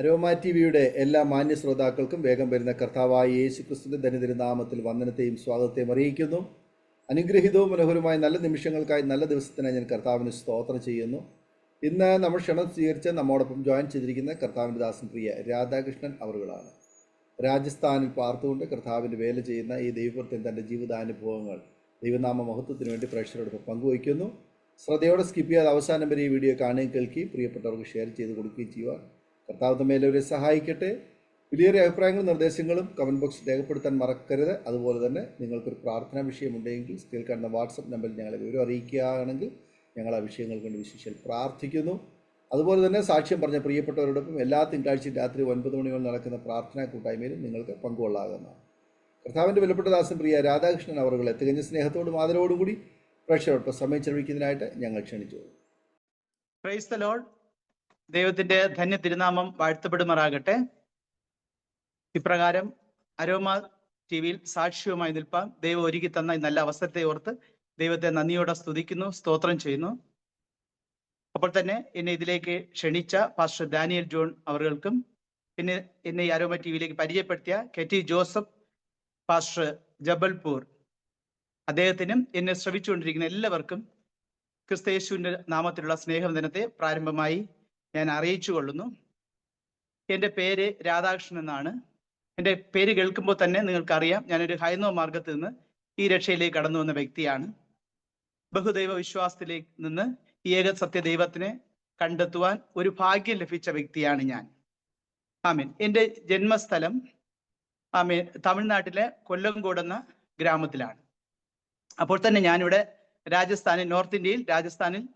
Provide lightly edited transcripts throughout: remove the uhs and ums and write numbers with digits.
Aroma ടിവിയുടെ എല്ലാ മാന്യ ശ്രോതാക്കൾക്കും വേഗം വരുന്ന കർത്താവായ യേശുക്രിസ്തുവിന്റെ ധന്യതിരുനാമത്തിൽ വന്ദനത്തെയും സ്വാഗതത്തെയും അറിയിക്കുന്നു. അനുഗ്രഹീതവും മനോഹരമായ നല്ല നിമിഷങ്ങൾക്കായി നല്ല ദിവസത്തിനായി ഞാൻ കർത്താവിന് സ്തോത്രം ചെയ്യുന്നു. ഇന്ന് നമ്മൾ ക്ഷണം സ്വീകരിച്ച് നമ്മോടൊപ്പം ജോയിൻ ചെയ്തിരിക്കുന്ന കർത്താവിൻ്റെ ദാസൻ പ്രിയ രാധാകൃഷ്ണൻ അവറുകളാണ്. രാജസ്ഥാനിൽ പാർത്തുകൊണ്ട് കർത്താവിൻ്റെ വേല ചെയ്യുന്ന ഈ ദൈവപ്രത്യം തൻ്റെ ജീവിതാനുഭവങ്ങൾ ദൈവനാമ മഹത്വത്തിന് വേണ്ടി പ്രേക്ഷകരോടൊപ്പം പങ്കുവയ്ക്കുന്നു. ശ്രദ്ധയോടെ സ്കിപ്പ് ചെയ്യാതെ അവസാനം വരെ ഈ വീഡിയോ കാണുകയും കേൾക്കുകയും പ്രിയപ്പെട്ടവർക്ക് ഷെയർ ചെയ്ത് കൊടുക്കുകയും ചെയ്യുവാൻ കർത്താവ് തമ്മിലവരെ സഹായിക്കട്ടെ. വലിയൊരു അഭിപ്രായങ്ങളും നിർദ്ദേശങ്ങളും കമൻറ്റ് ബോക്സിൽ രേഖപ്പെടുത്താൻ മറക്കരുത്. അതുപോലെ തന്നെ നിങ്ങൾക്കൊരു പ്രാർത്ഥനാ വിഷയമുണ്ടെങ്കിൽ സ്ക്രീനിൽ കാണുന്ന വാട്സപ്പ് നമ്പറിൽ ഞങ്ങളെ വിവരം അറിയിക്കുകയാണെങ്കിൽ ഞങ്ങൾ ആ വിഷയങ്ങൾക്ക് വേണ്ടി വിശേഷം പ്രാർത്ഥിക്കുന്നു. അതുപോലെ തന്നെ സാക്ഷ്യം പറഞ്ഞ പ്രിയപ്പെട്ടവരോടൊപ്പം എല്ലാ തിങ്കളാഴ്ചയും രാത്രി 9 മണി മുതൽ നടക്കുന്ന പ്രാർത്ഥനാ കൂട്ടായ്മയിലും നിങ്ങൾക്ക് പങ്കുകൊള്ളാകുന്നതാണ്. കർത്താവിൻ്റെ വിലപ്പെട്ട ദാസൻ പ്രിയ രാധാകൃഷ്ണൻ അവറുകളെ തികഞ്ഞ സ്നേഹത്തോടും ആദരവോടും കൂടി പ്രേക്ഷകരോടൊപ്പം സമയം ചെലവഴിക്കുന്നതിനായിട്ട് ഞങ്ങൾ ക്ഷണിച്ചു. Praise the Lord. ദൈവത്തിന്റെ ധന്യ തിരുനാമം വാഴ്ത്തപ്പെടുമാറാകട്ടെ. ഇപ്രകാരം അരോമ ടിവിയിൽ സാക്ഷ്യവുമായി നിൽപ്പാൻ ദൈവം ഒരുക്കി തന്ന ഈ നല്ല അവസരത്തെ ഓർത്ത് ദൈവത്തെ നന്ദിയോടെ സ്തുതിക്കുന്നു, സ്തോത്രം ചെയ്യുന്നു. അപ്പോൾ തന്നെ എന്നെ ഇതിലേക്ക് ക്ഷണിച്ച പാസ്റ്റർ ഡാനിയൽ ജോൺ അവർക്കും പിന്നെ എന്നെ ഈ അരോമ ടിവിയിലേക്ക് പരിചയപ്പെടുത്തിയ കെ.ടി. ജോസഫ് പാസ്റ്റർ ജബൽപൂർ അദ്ദേഹത്തിനും എന്നെ ശ്രവിച്ചുകൊണ്ടിരിക്കുന്ന എല്ലാവർക്കും ക്രിസ്തയേശുവിന്റെ നാമത്തിലുള്ള സ്നേഹവന്ദനത്തെ പ്രാരംഭമായി ഞാൻ അറിയിച്ചു കൊള്ളുന്നു. എൻ്റെ പേര് രാധാകൃഷ്ണൻ എന്നാണ്. എൻ്റെ പേര് കേൾക്കുമ്പോൾ തന്നെ നിങ്ങൾക്കറിയാം, ഞാനൊരു ഹൈന്ദവ മാർഗത്തിൽ നിന്ന് ഈ രക്ഷയിലേക്ക് കടന്നു വന്ന വ്യക്തിയാണ്. ബഹുദൈവ വിശ്വാസത്തിലേക്ക് നിന്ന് ഏക സത്യ ദൈവത്തിനെ കണ്ടെത്തുവാൻ ഒരു ഭാഗ്യം ലഭിച്ച വ്യക്തിയാണ് ഞാൻ. ആമേൻ. എൻ്റെ ജന്മസ്ഥലം തമിഴ്നാട്ടിലെ കൊല്ലംകോട് എന്ന ഗ്രാമത്തിലാണ്. അപ്പോൾ തന്നെ ഞാനിവിടെ രാജസ്ഥാനിൽ, നോർത്ത് ഇന്ത്യയിൽ രാജസ്ഥാനിൽ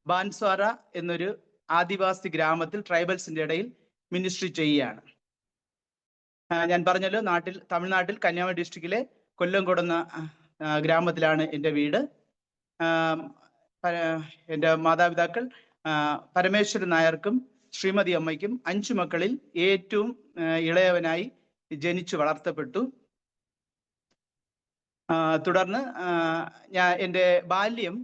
ബാൻസ്വാര എന്നൊരു ആദിവാസി ഗ്രാമത്തിൽ ട്രൈബൽസിന്റെ ഇടയിൽ മിനിസ്ട്രി ചെയ്യുകയാണ്. ഞാൻ പറഞ്ഞല്ലോ, തമിഴ്നാട്ടിൽ കന്യാകുമാരി ഡിസ്ട്രിക്റ്റിലെ കൊല്ലംകോട് എന്ന ഗ്രാമത്തിലാണ് എൻ്റെ വീട്. എൻ്റെ മാതാപിതാക്കൾ പരമേശ്വരൻ നായർക്കും ശ്രീമതി അമ്മയ്ക്കും 5 മക്കളിൽ ഏറ്റവും ഇളയവനായി ജനിച്ചു വളർത്തപ്പെട്ടു. തുടർന്ന് എൻ്റെ ബാല്യം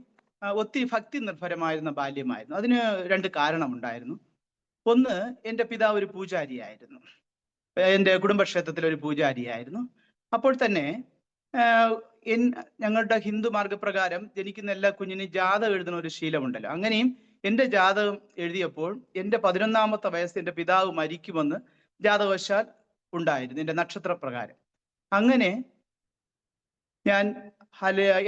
ഒത്തിരി ഭക്തി നിർഭരമായിരുന്ന ബാല്യമായിരുന്നു. അതിന് 2 കാരണമുണ്ടായിരുന്നു. ഒന്ന്, എൻ്റെ പിതാവ് ഒരു പൂജാരിയായിരുന്നു. എൻ്റെ കുടുംബക്ഷേത്രത്തിൽ ഒരു പൂജാരിയായിരുന്നു. അപ്പോൾ തന്നെ ഞങ്ങളുടെ ഹിന്ദു മാർഗപ്രകാരം ജനിക്കുന്ന എല്ലാ കുഞ്ഞിനും ജാതകം എഴുതുന്ന ഒരു ശീലമുണ്ടല്ലോ. അങ്ങനെയും എൻ്റെ ജാതകം എഴുതിയപ്പോൾ എൻ്റെ 11ാമത്തെ വയസ്സ് എൻ്റെ പിതാവ് മരിക്കുമെന്ന് ജാതകവശാൽ ഉണ്ടായിരുന്നു, എൻ്റെ നക്ഷത്രപ്രകാരം. അങ്ങനെ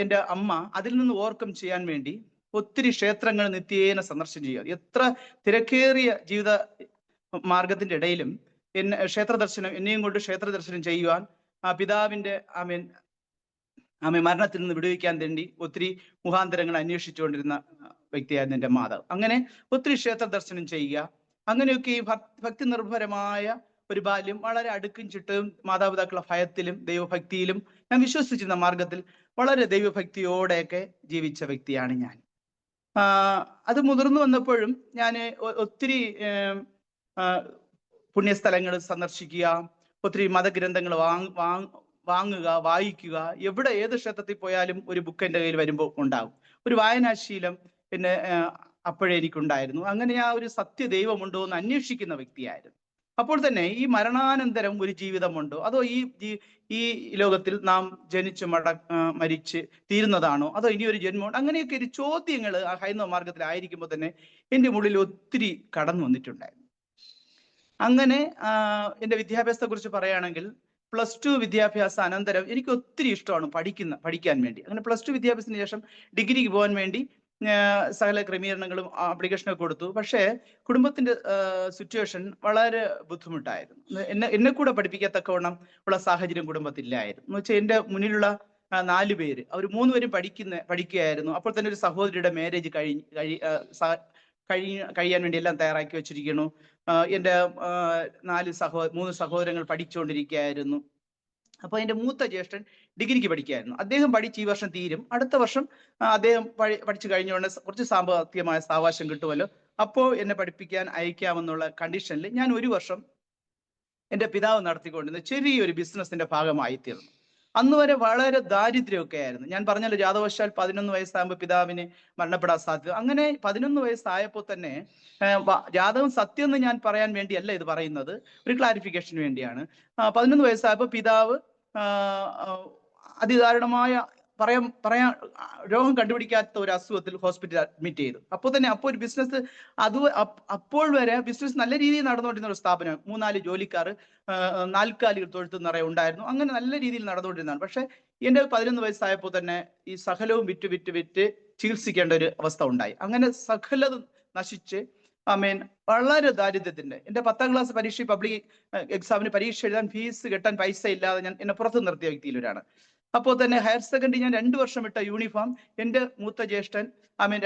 എൻ്റെ അമ്മ അതിൽ നിന്ന് ഓവർകം ചെയ്യാൻ വേണ്ടി ഒത്തിരി ക്ഷേത്രങ്ങൾ നിത്യേന സന്ദർശനം ചെയ്യുക. എത്ര തിരക്കേറിയ ജീവിത മാർഗത്തിന്റെ ഇടയിലും എന്നെയും കൊണ്ട് ക്ഷേത്ര ദർശനം ചെയ്യുവാൻ പിതാവിന്റെ മരണത്തിൽ നിന്ന് വിടുവിക്കാൻ വേണ്ടി ഒത്തിരി മുഖാന്തരങ്ങൾ അന്വേഷിച്ചുകൊണ്ടിരുന്ന വ്യക്തിയായിരുന്നു എൻ്റെ മാതാവ്. അങ്ങനെ ഒത്തിരി ക്ഷേത്ര ദർശനം ചെയ്യുക, അങ്ങനെയൊക്കെ ഈ ഭക്തി നിർഭരമായ ഒരു ബാല്യം, വളരെ അടുക്കും ചിട്ടയും മാതാപിതാക്കളുടെ ഭയത്തിലും ദൈവഭക്തിയിലും ഞാൻ വിശ്വസിച്ചിരുന്ന മാർഗത്തിൽ വളരെ ദൈവഭക്തിയോടെയൊക്കെ ജീവിച്ച വ്യക്തിയാണ് ഞാൻ. അത് മുതിർന്നു വന്നപ്പോഴും ഞാൻ ഒത്തിരി പുണ്യസ്ഥലങ്ങൾ സന്ദർശിക്കുക, ഒത്തിരി മതഗ്രന്ഥങ്ങൾ വാങ്ങുക, വായിക്കുക. ഏത് ക്ഷേത്രത്തിൽ പോയാലും ഒരു ബുക്ക് എൻ്റെ കയ്യിൽ വരുമ്പോൾ ഉണ്ടാകും. ഒരു വായനാശീലം പിന്നെ അപ്പോഴേ എനിക്കുണ്ടായിരുന്നു. അങ്ങനെ ഞാൻ ഒരു സത്യദൈവമുണ്ടോ എന്ന് അന്വേഷിക്കുന്ന വ്യക്തിയായിരുന്നു. അപ്പോൾ തന്നെ ഈ മരണാനന്തരം ഒരു ജീവിതമുണ്ടോ, അതോ ഈ ലോകത്തിൽ നാം ജനിച്ച് മരിച്ച് തീരുന്നതാണോ, അതോ ഇനിയൊരു ജന്മമുണ്ടോ, അങ്ങനെയൊക്കെ ഒരു ചോദ്യങ്ങൾ ആ ഹൈന്ദവ മാർഗത്തിലായിരിക്കുമ്പോൾ തന്നെ എൻ്റെ ഉള്ളിൽ ഒത്തിരി കടന്നു വന്നിട്ടുണ്ടായിരുന്നു. അങ്ങനെ എൻ്റെ വിദ്യാഭ്യാസത്തെ കുറിച്ച് പറയുകയാണെങ്കിൽ +2 വിദ്യാഭ്യാസ അനന്തരം എനിക്ക് ഒത്തിരി ഇഷ്ടമാണ് പഠിക്കാൻ വേണ്ടി. അങ്ങനെ +2 വിദ്യാഭ്യാസത്തിന് ശേഷം ഡിഗ്രിക്ക് പോകാൻ വേണ്ടി സകല ക്രമീകരണങ്ങളും ആപ്ലിക്കേഷനൊക്കെ കൊടുത്തു. പക്ഷേ കുടുംബത്തിന്റെ സിറ്റുവേഷൻ വളരെ ബുദ്ധിമുട്ടായിരുന്നു. എന്നെ കൂടെ പഠിപ്പിക്കത്തക്കവണ്ണം ഉള്ള സാഹചര്യം കുടുംബത്തിലായിരുന്നു. എന്ന് വെച്ചാൽ എൻ്റെ മുന്നിലുള്ള 4 പേര്, അവർ 3 പേരും പഠിക്കുകയായിരുന്നു. അപ്പോൾ തന്നെ ഒരു സഹോദരിയുടെ മാരേജ് കഴിയാൻ വേണ്ടി എല്ലാം തയ്യാറാക്കി വെച്ചിരിക്കുന്നു. എൻ്റെ 3 സഹോദരങ്ങൾ പഠിച്ചുകൊണ്ടിരിക്കുകയായിരുന്നു. അപ്പോൾ എൻ്റെ മൂത്ത ജ്യേഷ്ഠൻ ഡിഗ്രിക്ക് പഠിക്കുകയായിരുന്നു. അദ്ദേഹം പഠിച്ച് ഈ വർഷം തീരും. അടുത്ത വർഷം അദ്ദേഹം പഠിച്ചു കഴിഞ്ഞുകൊണ്ട് കുറച്ച് സാമ്പത്തികമായ സാവകാശം കിട്ടുമല്ലോ, അപ്പോൾ എന്നെ പഠിപ്പിക്കാൻ അയക്കാമെന്നുള്ള കണ്ടീഷനിൽ ഞാൻ 1 വർഷം എൻ്റെ പിതാവ് നടത്തിക്കൊണ്ടിരുന്ന ചെറിയൊരു ബിസിനസിന്റെ ഭാഗമായി തീർന്നു. അന്ന് വരെ വളരെ ദാരിദ്ര്യമൊക്കെ ആയിരുന്നു. ഞാൻ പറഞ്ഞല്ലോ, ജാതവശാൽ 11 വയസ്സാകുമ്പോൾ പിതാവിന് മരണപ്പെടാൻ സാധ്യത. അങ്ങനെ 11 വയസ്സായപ്പോൾ തന്നെ ജാതകം സത്യം എന്ന് ഞാൻ പറയാൻ വേണ്ടിയല്ല ഇത് പറയുന്നത്, ഒരു ക്ലാരിഫിക്കേഷന് വേണ്ടിയാണ്. 11 വയസ്സായപ്പോൾ പിതാവ് അതിദാരുണമായ പറയാൻ രോഗം കണ്ടുപിടിക്കാത്ത ഒരു അസുഖത്തിൽ ഹോസ്പിറ്റലിൽ അഡ്മിറ്റ് ചെയ്തു. അപ്പോൾ ഒരു ബിസിനസ് അപ്പോൾ വരെ ബിസിനസ് നല്ല രീതിയിൽ നടന്നുകൊണ്ടിരുന്ന ഒരു സ്ഥാപനം, 3-4 ജോലിക്കാർ, 4 കാലികൾ തൊഴുത്ത് നിറയെ ഉണ്ടായിരുന്നു. അങ്ങനെ നല്ല രീതിയിൽ നടന്നുകൊണ്ടിരുന്നതാണ്. പക്ഷെ എൻ്റെ 11 വയസ്സായപ്പോൾ തന്നെ ഈ സകലവും വിറ്റ് ചികിത്സിക്കേണ്ട ഒരു അവസ്ഥ ഉണ്ടായി. അങ്ങനെ സകലതും നശിച്ച് വളരെ ദാരിദ്ര്യത്തിന്റെ, എൻ്റെ 10ാം ക്ലാസ് പരീക്ഷ, പബ്ലിക് എക്സാമിന് പരീക്ഷ എഴുതാൻ ഫീസ് കെട്ടാൻ പൈസ ഇല്ലാതെ ഞാൻ എന്നെ പുറത്ത് നിർത്തിയ വ്യക്തിയിലൊരാണ്. അപ്പോൾ തന്നെ ഹയർ സെക്കൻഡറി ഞാൻ 2 വർഷം ഇട്ട യൂണിഫോം എൻ്റെ മൂത്ത ജ്യേഷ്ഠൻ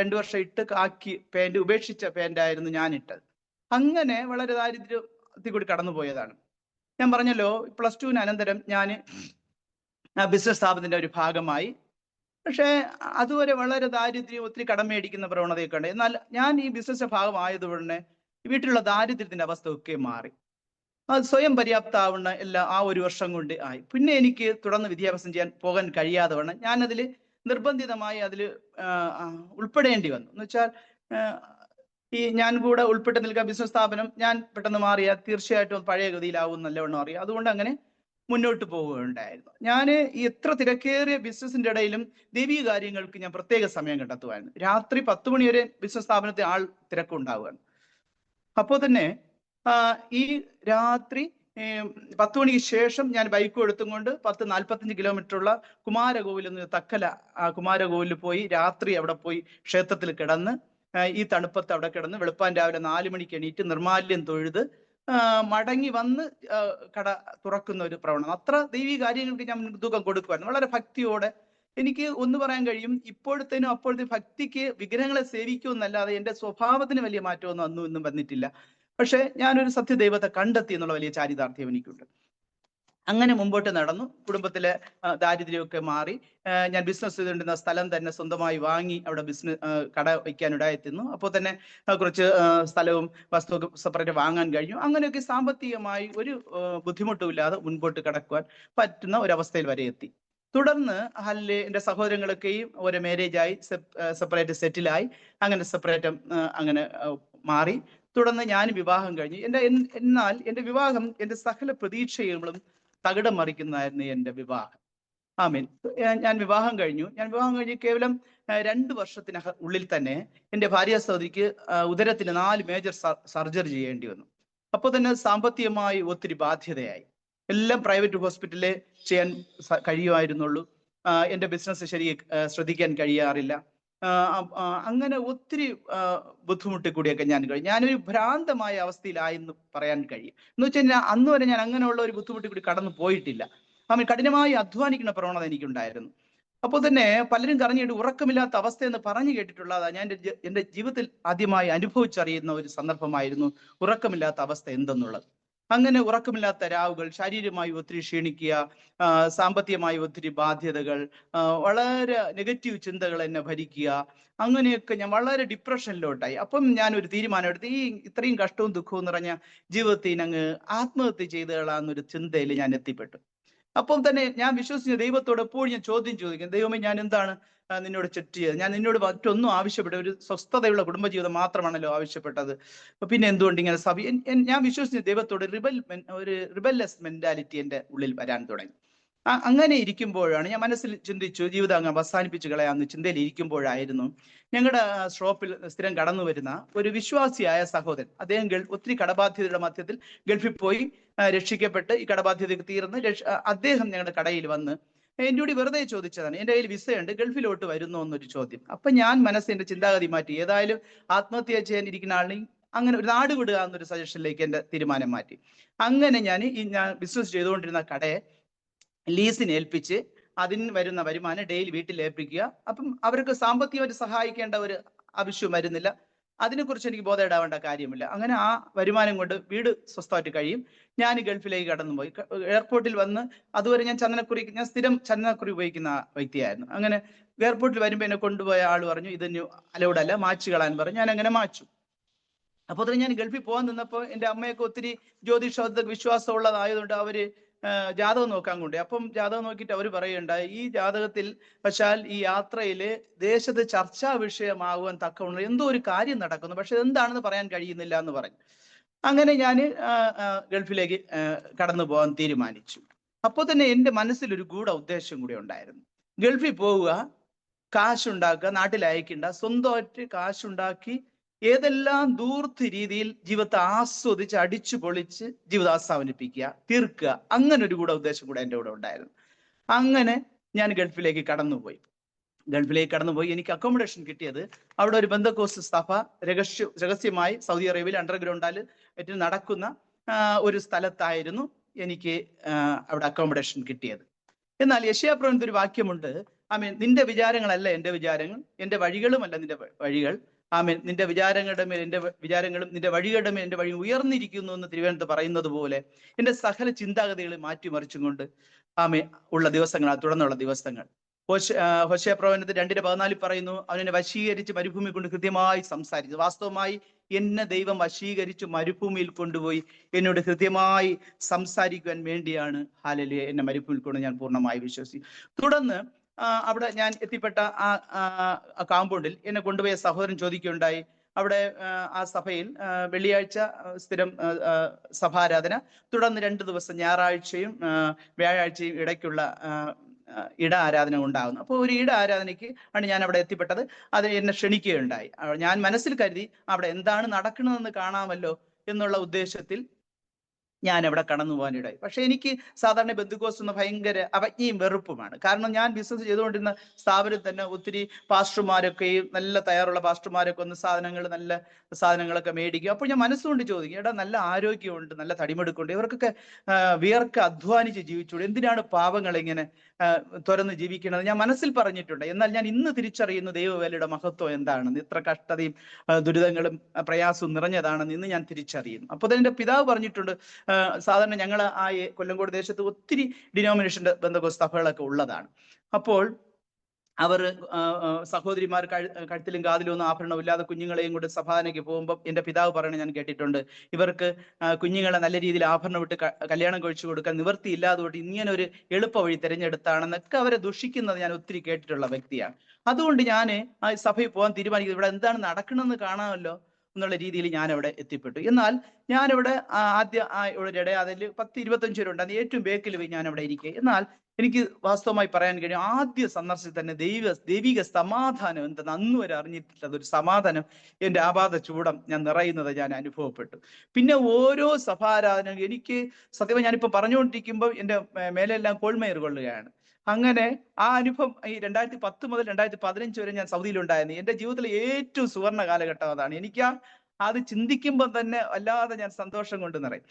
2 വർഷം ഇട്ട് കാക്കി പാൻറ്, ഉപേക്ഷിച്ച പാൻ്റായിരുന്നു ഞാൻ ഇട്ടത്. അങ്ങനെ വളരെ ദാരിദ്ര്യത്തിൽ കൂടി കടന്നുപോയതാണ്. ഞാൻ പറഞ്ഞല്ലോ, +2 അനന്തരം ഞാൻ ബിസിനസ് സ്ഥാപനത്തിന്റെ ഒരു ഭാഗമായി. പക്ഷേ അതുവരെ വളരെ ദാരിദ്ര്യം, ഒത്തിരി കടം മേടിക്കുന്ന പ്രവണതയൊക്കെ ഉണ്ട്. എന്നാൽ ഞാൻ ഈ ബിസിനസ് ഭാഗമായതുകൊണ്ട് വീട്ടിലുള്ള ദാരിദ്ര്യത്തിന്റെ അവസ്ഥ ഒക്കെ മാറി. അത് സ്വയം പര്യാപ്തമാവുന്ന എല്ലാം ആ ഒരു വർഷം കൊണ്ട് ആയി. പിന്നെ എനിക്ക് തുടർന്ന് വിദ്യാഭ്യാസം പോകാൻ കഴിയാതെ വണ്ണം ഞാനതിൽ നിർബന്ധിതമായി ഉൾപ്പെടേണ്ടി വന്നു. എന്ന് വെച്ചാൽ ഞാൻ കൂടെ ഉൾപ്പെട്ട് നിൽക്കുക ബിസിനസ് സ്ഥാപനം ഞാൻ പെട്ടെന്ന് മാറിയാൽ തീർച്ചയായിട്ടും പഴയ ഗതിയിലാവും നല്ലവണ്ണം അറിയാം. അതുകൊണ്ട് അങ്ങനെ മുന്നോട്ട് പോവുകയുണ്ടായിരുന്നു. ഞാൻ ഈ എത്ര തിരക്കേറിയ ബിസിനസിന്റെ ഇടയിലും ദൈവീക കാര്യങ്ങൾക്ക് ഞാൻ പ്രത്യേക സമയം കണ്ടെത്തുമായിരുന്നു. രാത്രി 10 മണി വരെ ബിസിനസ് സ്ഥാപനത്തിൽ തിരക്കുണ്ടാവുകയാണ്. അപ്പോൾ തന്നെ ഈ രാത്രി 10 മണിക്ക് ശേഷം ഞാൻ ബൈക്ക് എടുത്തുകൊണ്ട് 10-45 കിലോമീറ്ററുള്ള കുമാരകോവിൽ എന്ന് തക്കല, കുമാരകോവിലിൽ പോയി രാത്രി അവിടെ പോയി ക്ഷേത്രത്തിൽ കിടന്ന് ഈ തണുപ്പത്ത് അവിടെ കിടന്ന് വെളുപ്പാൻ രാവിലെ 4 മണിക്ക് എണീറ്റ് നിർമാല്യം തൊഴുത് മടങ്ങി വന്ന് കട തുറക്കുന്ന ഒരു പ്രവണത. അത്ര ദൈവീക കാര്യങ്ങൾക്ക് ഞാൻ മുൻതൂക്കം കൊടുക്കുമായിരുന്നു. വളരെ ഭക്തിയോടെ. എനിക്ക് ഒന്ന് പറയാൻ കഴിയും, ഇപ്പോഴത്തേനും അപ്പോഴത്തെ ഭക്തിക്ക് വിഗ്രഹങ്ങളെ സേവിക്കുമെന്നല്ലാതെ എൻ്റെ സ്വഭാവത്തിന് വലിയ മാറ്റമൊന്നും അന്നും ഇന്നും വന്നിട്ടില്ല. പക്ഷെ ഞാനൊരു സത്യദൈവത്തെ കണ്ടെത്തി എന്നുള്ള വലിയ ചാരിതാർത്ഥ്യം എനിക്കുണ്ട്. അങ്ങനെ മുമ്പോട്ട് നടന്നു. കുടുംബത്തിലെ ദാരിദ്ര്യമൊക്കെ മാറി. ഞാൻ ബിസിനസ് ചെയ്തുകൊണ്ടിരുന്ന സ്ഥലം തന്നെ സ്വന്തമായി വാങ്ങി അവിടെ കട വയ്ക്കാനിടയെത്തുന്നു. അപ്പോൾ തന്നെ കുറച്ച് സ്ഥലവും വസ്തുവും സെപ്പറേറ്റ് വാങ്ങാൻ കഴിഞ്ഞു. അങ്ങനെയൊക്കെ സാമ്പത്തികമായി ഒരു ബുദ്ധിമുട്ടുമില്ലാതെ മുൻപോട്ട് കടക്കുവാൻ പറ്റുന്ന ഒരവസ്ഥയിൽ വരെ എത്തി. തുടർന്ന് എൻ്റെ സഹോദരങ്ങളൊക്കെയും ഒരു മാരേജായി, സെപ്പറേറ്റ് സെറ്റിലായി. അങ്ങനെ സെപ്പറേറ്റ് അങ്ങനെ മാറി. തുടർന്ന് ഞാൻ വിവാഹം കഴിഞ്ഞു. എന്നാൽ എൻ്റെ വിവാഹം എൻ്റെ സകല പ്രതീക്ഷകളും തകിടം മറിക്കുന്നതായിരുന്നു എൻ്റെ വിവാഹം. ഞാൻ വിവാഹം കഴിഞ്ഞു. കേവലം 2 വർഷത്തിനുള്ളിൽ തന്നെ എൻ്റെ ഭാര്യ സഹോദരിക്ക് ഉദരത്തിന് 4 മേജർ സർജറി ചെയ്യേണ്ടി വന്നു. അപ്പോൾ തന്നെ സാമ്പത്തികമായി ഒത്തിരി ബാധ്യതയായി. എല്ലാം പ്രൈവറ്റ് ഹോസ്പിറ്റലിൽ ചെയ്യാൻ കഴിയുമായിരുന്നുള്ളൂ. എൻ്റെ ബിസിനസ് ശ്രദ്ധിക്കാൻ കഴിയാറില്ല. അങ്ങനെ ഒത്തിരി ബുദ്ധിമുട്ടി കൂടിയൊക്കെ ഞാനൊരു ഭ്രാന്തമായ അവസ്ഥയിലായെന്ന് പറയാൻ കഴിയും. എന്ന് വെച്ചാൽ അന്ന് വരെ ഞാൻ അങ്ങനെയുള്ള ഒരു ബുദ്ധിമുട്ടി കൂടി കടന്നു പോയിട്ടില്ല. കഠിനമായി അധ്വാനിക്കുന്ന പ്രവണത എനിക്കുണ്ടായിരുന്നു. അപ്പോൾ തന്നെ പലരും കറങ്ങിയിട്ട് ഉറക്കമില്ലാത്ത അവസ്ഥ എന്ന് പറഞ്ഞു കേട്ടിട്ടുള്ളതാ. ഞാൻ എൻ്റെ ജീവിതത്തിൽ ആദ്യമായി അനുഭവിച്ചറിയുന്ന ഒരു സന്ദർഭമായിരുന്നു ഉറക്കമില്ലാത്ത അവസ്ഥ എന്തെന്നുള്ളത്. അങ്ങനെ ഉറക്കമില്ലാത്ത രാവുകൾ, ശാരീരികമായി ഒത്തിരി ക്ഷീണിക്കുക, സാമ്പത്തികമായി ഒത്തിരി ബാധ്യതകൾ, വളരെ നെഗറ്റീവ് ചിന്തകൾ എന്നെ ഭരിക്കുക. അങ്ങനെയൊക്കെ ഞാൻ വളരെ ഡിപ്രഷനിലോട്ടായി. അപ്പം ഞാൻ ഒരു തീരുമാനമെടുത്ത് ഇത്രയും കഷ്ടവും ദുഃഖവും നിറഞ്ഞ ജീവിതത്തിൽ അങ്ങ് ആത്മഹത്യ ചെയ്തുകളാന്നൊരു ചിന്തയിൽ ഞാൻ എത്തിപ്പെട്ടു. അപ്പം തന്നെ ഞാൻ വിശ്വസിച്ച ദൈവത്തോട് എപ്പോഴും ഞാൻ ചോദ്യം ചോദിക്കും, ദൈവമേ ഞാൻ എന്താണ് നിന്നോട് തെറ്റ് ചെയ്തത്? ഞാൻ നിന്നോട് മറ്റൊന്നും ആവശ്യപ്പെട്ട ഒരു സ്വസ്ഥതയുള്ള കുടുംബജീവിതം മാത്രമാണല്ലോ ആവശ്യപ്പെട്ടത്. പിന്നെ എന്തുകൊണ്ട് ഇങ്ങനെ ഞാൻ വിശ്വസിച്ച ദൈവത്തോട് ഒരു റിബല്ലസ് മെന്റാലിറ്റി എൻ്റെ ഉള്ളിൽ വരാൻ തുടങ്ങി. അങ്ങനെ ഇരിക്കുമ്പോഴാണ് ഞാൻ മനസ്സിൽ ചിന്തിച്ചു, ജീവിതം അങ്ങ് അവസാനിപ്പിച്ച് കളയാമെന്ന് ചിന്തയിൽ ഇരിക്കുമ്പോഴായിരുന്നു ഞങ്ങളുടെ ഷോപ്പിൽ സ്ഥിരം കടന്നു വരുന്ന ഒരു വിശ്വാസിയായ സഹോദരൻ. അദ്ദേഹം ഒത്തിരി കടബാധ്യതയുടെ മധ്യത്തിൽ ഗൾഫിൽ പോയി രക്ഷിക്കപ്പെട്ട് ഈ കടബാധ്യതയ്ക്ക് തീർന്ന് അദ്ദേഹം ഞങ്ങളുടെ കടയിൽ വന്ന് എന്നോട് വെറുതെ ചോദിച്ചതാണ്, എൻ്റെ കയ്യിൽ വിസയുണ്ട്, ഗൾഫിലോട്ട് വരുന്നു എന്നൊരു ചോദ്യം. അപ്പൊ ഞാൻ മനസ്സിന്റെ ചിന്താഗതി മാറ്റി. ഏതായാലും ആത്മഹത്യ ചെയ്യാനിരിക്കുന്ന ആളിനെ അങ്ങനെ ഒരു നാട് വിടുക എന്നൊരു സജഷനിലേക്ക് എൻ്റെ തീരുമാനം മാറ്റി. അങ്ങനെ ഞാൻ ബിസിനസ് ചെയ്തുകൊണ്ടിരുന്ന കടയെ ലീസിന് ഏൽപ്പിച്ച് അതിന് വരുന്ന വരുമാനം ഡെയിലി വീട്ടിൽ ഏൽപ്പിക്കുക. അപ്പം അവർക്ക് സാമ്പത്തികമായിട്ട് സഹായിക്കേണ്ട ഒരു ആവശ്യം വരുന്നില്ല. അതിനെക്കുറിച്ച് എനിക്ക് ബോധമിടാവേണ്ട കാര്യമില്ല. അങ്ങനെ ആ വരുമാനം കൊണ്ട് വീട് സ്വസ്ഥമായിട്ട് കഴിയും. ഞാൻ ഗൾഫിലേക്ക് കടന്നുപോയി. എയർപോർട്ടിൽ വന്ന് അതുവരെ ഞാൻ സ്ഥിരം ചന്ദനക്കുറി ഉപയോഗിക്കുന്ന വ്യക്തിയായിരുന്നു. അങ്ങനെ എയർപോർട്ടിൽ വരുമ്പോൾ എന്നെ കൊണ്ടുപോയ ആൾ പറഞ്ഞു, ഇതിന് അലൗഡ് അല്ല, മാച്ച് കളയാൻ പറഞ്ഞു. ഞാൻ അങ്ങനെ മാച്ചു. അപ്പോൾ തന്നെ ഞാൻ ഗൾഫിൽ പോകാൻ നിന്നപ്പോൾ എൻ്റെ അമ്മയൊക്കെ ഒത്തിരി ജ്യോതിഷ വിശ്വാസം ഉള്ളതായതുകൊണ്ട് അവര് ജാതകം നോക്കാൻ കൊണ്ടേ. അപ്പം ജാതകം നോക്കിയിട്ട് അവർ പറയുണ്ടായി, ഈ ജാതകത്തിൽ പക്ഷാൽ ഈ യാത്രയില് ദേശത്ത് ചർച്ചാ വിഷയമാകുവാൻ തക്കവണ്ണം എന്തോ ഒരു കാര്യം നടക്കുന്നു, പക്ഷെ എന്താണെന്ന് പറയാൻ കഴിയുന്നില്ല എന്ന് പറഞ്ഞു. അങ്ങനെ ഞാൻ ഗൾഫിലേക്ക് കടന്നു പോകാൻ തീരുമാനിച്ചു. അപ്പോൾ തന്നെ എൻ്റെ മനസ്സിൽ ഒരു ഗൂഢ ഉദ്ദേശം കൂടി ഉണ്ടായിരുന്നു. ഗൾഫിൽ പോവുക, കാശുണ്ടാക്കുക, നാട്ടിൽ അയക്കണ്ട, സ്വന്തമായിട്ട് കാശുണ്ടാക്കി ഏതെല്ലാം ദൂർത്ത് രീതിയിൽ ജീവിതത്തെ ആസ്വദിച്ച് അടിച്ചു പൊളിച്ച് ജീവിതം അവസാനിപ്പിക്കുക, തീർക്കുക, അങ്ങനെ ഒരു കൂടെ ഉദ്ദേശം കൂടെ എൻ്റെ കൂടെ ഉണ്ടായിരുന്നു. അങ്ങനെ ഞാൻ ഗൾഫിലേക്ക് കടന്നുപോയി. എനിക്ക് അക്കോമഡേഷൻ കിട്ടിയത് അവിടെ ഒരു ബന്ധക്കോസ് സഭ രഹസ്യമായി സൗദി അറേബ്യയിൽ അണ്ടർഗ്രൗണ്ടിൽ ഏറ്റവും നടക്കുന്ന ഒരു സ്ഥലത്തായിരുന്നു എനിക്ക് അവിടെ അക്കോമഡേഷൻ കിട്ടിയത്. എന്നാൽ യെശയ്യാപ്രവചനത്തിൽ ഒരു വാക്യമുണ്ട്, ആമേൻ, നിന്റെ വിചാരങ്ങളല്ല എൻ്റെ വിചാരങ്ങൾ, എൻ്റെ വഴികളുമല്ല നിന്റെ വഴികൾ, ആമേൻ, നിന്റെ വിചാരങ്ങളുടെ മേൽ എൻ്റെ വിചാരങ്ങളും നിന്റെ വഴികളുടെ മേൽ എൻ്റെ വഴി ഉയർന്നിരിക്കുന്നു എന്ന് തിരുവനന്തപുരത്ത് പറയുന്നത് പോലെ എൻ്റെ സകല ചിന്താഗതികളെ മാറ്റിമറിച്ചും കൊണ്ട് ആമേൻ ഉള്ള ദിവസങ്ങൾ, തുടർന്നുള്ള ദിവസങ്ങൾ. ഹോശേയ-പ്രവചനത്തിൽ 2:14 പറയുന്നു, അവനെ വശീകരിച്ച് മരുഭൂമി കൊണ്ട് കൃത്യമായി സംസാരിച്ചു. വാസ്തവമായി എന്നെ ദൈവം വശീകരിച്ച് മരുഭൂമിയിൽ കൊണ്ടുപോയി എന്നോട് കൃത്യമായി സംസാരിക്കുവാൻ വേണ്ടിയാണ് ഹല്ലേലൂയ എന്നെ മരുഭൂമിയിൽ കൊണ്ട് ഞാൻ പൂർണ്ണമായി വിശ്വസിക്കും. തുടർന്ന് അവിടെ ഞാൻ എത്തിപ്പെട്ട ആ കാമ്പൗണ്ടിൽ എന്നെ കൊണ്ടുപോയ സഹോദരൻ ചോദിക്കുകയുണ്ടായി, അവിടെ ആ സഭയിൽ വെള്ളിയാഴ്ച സ്ഥിരം സഭാരാധന, തുടർന്ന് 2 ദിവസം ഞായറാഴ്ചയും വ്യാഴാഴ്ചയും ഇടയ്ക്കുള്ള ഇട ആരാധന ഉണ്ടാകുന്നു. അപ്പോൾ ഒരു ഇട ആരാധനയ്ക്ക് ആണ് ഞാൻ അവിടെ എത്തിപ്പെട്ടത്. അത് എന്നെ ക്ഷണിക്കുകയുണ്ടായി. ഞാൻ മനസ്സിൽ കരുതി അവിടെ എന്താണ് നടക്കുന്നതെന്ന് കാണാമല്ലോ എന്നുള്ള ഉദ്ദേശത്തിൽ ഞാൻ അവിടെ കടന്നു പോകാനിടയായി. പക്ഷെ എനിക്ക് സാധാരണ ബന്ധുക്കോസ് എന്ന ഭയങ്കര അവജ്ഞയും വെറുപ്പുമാണ്. കാരണം ഞാൻ ബിസിനസ് ചെയ്തുകൊണ്ടിരുന്ന സ്ഥാപനത്തിൽ തന്നെ ഒത്തിരി പാസ്റ്റർമാരൊക്കെയും നല്ല തയ്യാറുള്ള പാസ്റ്റർമാരൊക്കെ ഒന്ന് നല്ല സാധനങ്ങളൊക്കെ മേടിക്കും. അപ്പോൾ ഞാൻ മനസ്സുകൊണ്ട് ചോദിക്കും, എടാ നല്ല ആരോഗ്യമുണ്ട്, നല്ല തടിമെടുക്കുണ്ട്, ഇവർക്കൊക്കെ വിയർക്ക അധ്വാനിച്ച് ജീവിച്ചുകൂടെ, എന്തിനാണ് പാവങ്ങൾ ഇങ്ങനെ തുറന്ന് ജീവിക്കുന്നത്? ഞാൻ മനസ്സിൽ പറഞ്ഞിട്ടുണ്ട്. എന്നാൽ ഞാൻ ഇന്ന് തിരിച്ചറിയുന്നു ദൈവവേലയുടെ മഹത്വം എന്താണെന്ന്, ഇത്ര കഷ്ടതയും ദുരിതങ്ങളും പ്രയാസവും നിറഞ്ഞതാണെന്ന് ഇന്ന് ഞാൻ തിരിച്ചറിയുന്നു. അപ്പോൾ തന്നെ എൻ്റെ പിതാവ് പറഞ്ഞിട്ടുണ്ട്, സാധാരണ ഞങ്ങൾ ആ കൊല്ലങ്കോട് ദേശത്ത് ഒത്തിരി ഡിനോമിനേഷന്റെ ബന്ധക്കോസ് സഭകളൊക്കെ ഉള്ളതാണ്. അപ്പോൾ അവർ സഹോദരിമാർ കഴുത്തിലും കാതിലും ഒന്നും ആഭരണം ഇല്ലാതെ കുഞ്ഞുങ്ങളെയും കൊണ്ട് സഭാനയ്ക്ക് പോകുമ്പോൾ എൻ്റെ പിതാവ് പറയണ ഞാൻ കേട്ടിട്ടുണ്ട്, ഇവർക്ക് കുഞ്ഞുങ്ങളെ നല്ല രീതിയിൽ ആഭരണം വിട്ട് കല്യാണം കഴിച്ചു കൊടുക്കാൻ നിവൃത്തിയില്ലാതെ കൊണ്ട് ഇങ്ങനെ ഒരു എളുപ്പ വഴി തിരഞ്ഞെടുത്താണെന്നൊക്കെ അവരെ ദുഷിക്കുന്നത് ഞാൻ ഒത്തിരി കേട്ടിട്ടുള്ള വ്യക്തിയാണ്. അതുകൊണ്ട് ഞാൻ ആ സഭയിൽ പോകാൻ തീരുമാനിക്കുന്നത് ഇവിടെ എന്താണ് നടക്കണമെന്ന് കാണാമല്ലോ എന്നുള്ള രീതിയിൽ ഞാൻ അവിടെ എത്തിപ്പെട്ടു. എന്നാൽ ഞാനിവിടെ ഇവിടെ അതിൽ 10-25 പേരുണ്ട്. അത് ഏറ്റവും ബേക്കിൽ പോയി ഞാൻ അവിടെ ഇരിക്കുക. എന്നാൽ എനിക്ക് വാസ്തവമായി പറയാൻ കഴിയും, ആദ്യ സന്ദർശനത്തിൽ തന്നെ ദൈവിക സമാധാനം എന്തെന്ന് അന്ന് വരെ അറിഞ്ഞിട്ടില്ലാത്ത ഒരു സമാധാനം എൻ്റെ ആപാത ചൂടം ഞാൻ നിറയുന്നത് ഞാൻ അനുഭവപ്പെട്ടു. പിന്നെ ഓരോ സഭാരാധന എനിക്ക് സത്യമായി ഞാനിപ്പോൾ പറഞ്ഞുകൊണ്ടിരിക്കുമ്പോൾ എൻ്റെ മേലെല്ലാം കോൾമയർ കൊള്ളുകയാണ്. അങ്ങനെ ആ അനുഭവം ഈ 2010 മുതൽ 2015 വരെ ഞാൻ സൗദിയിലുണ്ടായിരുന്നു. എൻ്റെ ജീവിതത്തിലെ ഏറ്റവും സുവർണ്ണ കാലഘട്ടം അതാണ്. എനിക്ക് അത് ചിന്തിക്കുമ്പോൾ തന്നെ അല്ലാതെ ഞാൻ സന്തോഷം കൊണ്ട് നിറയും.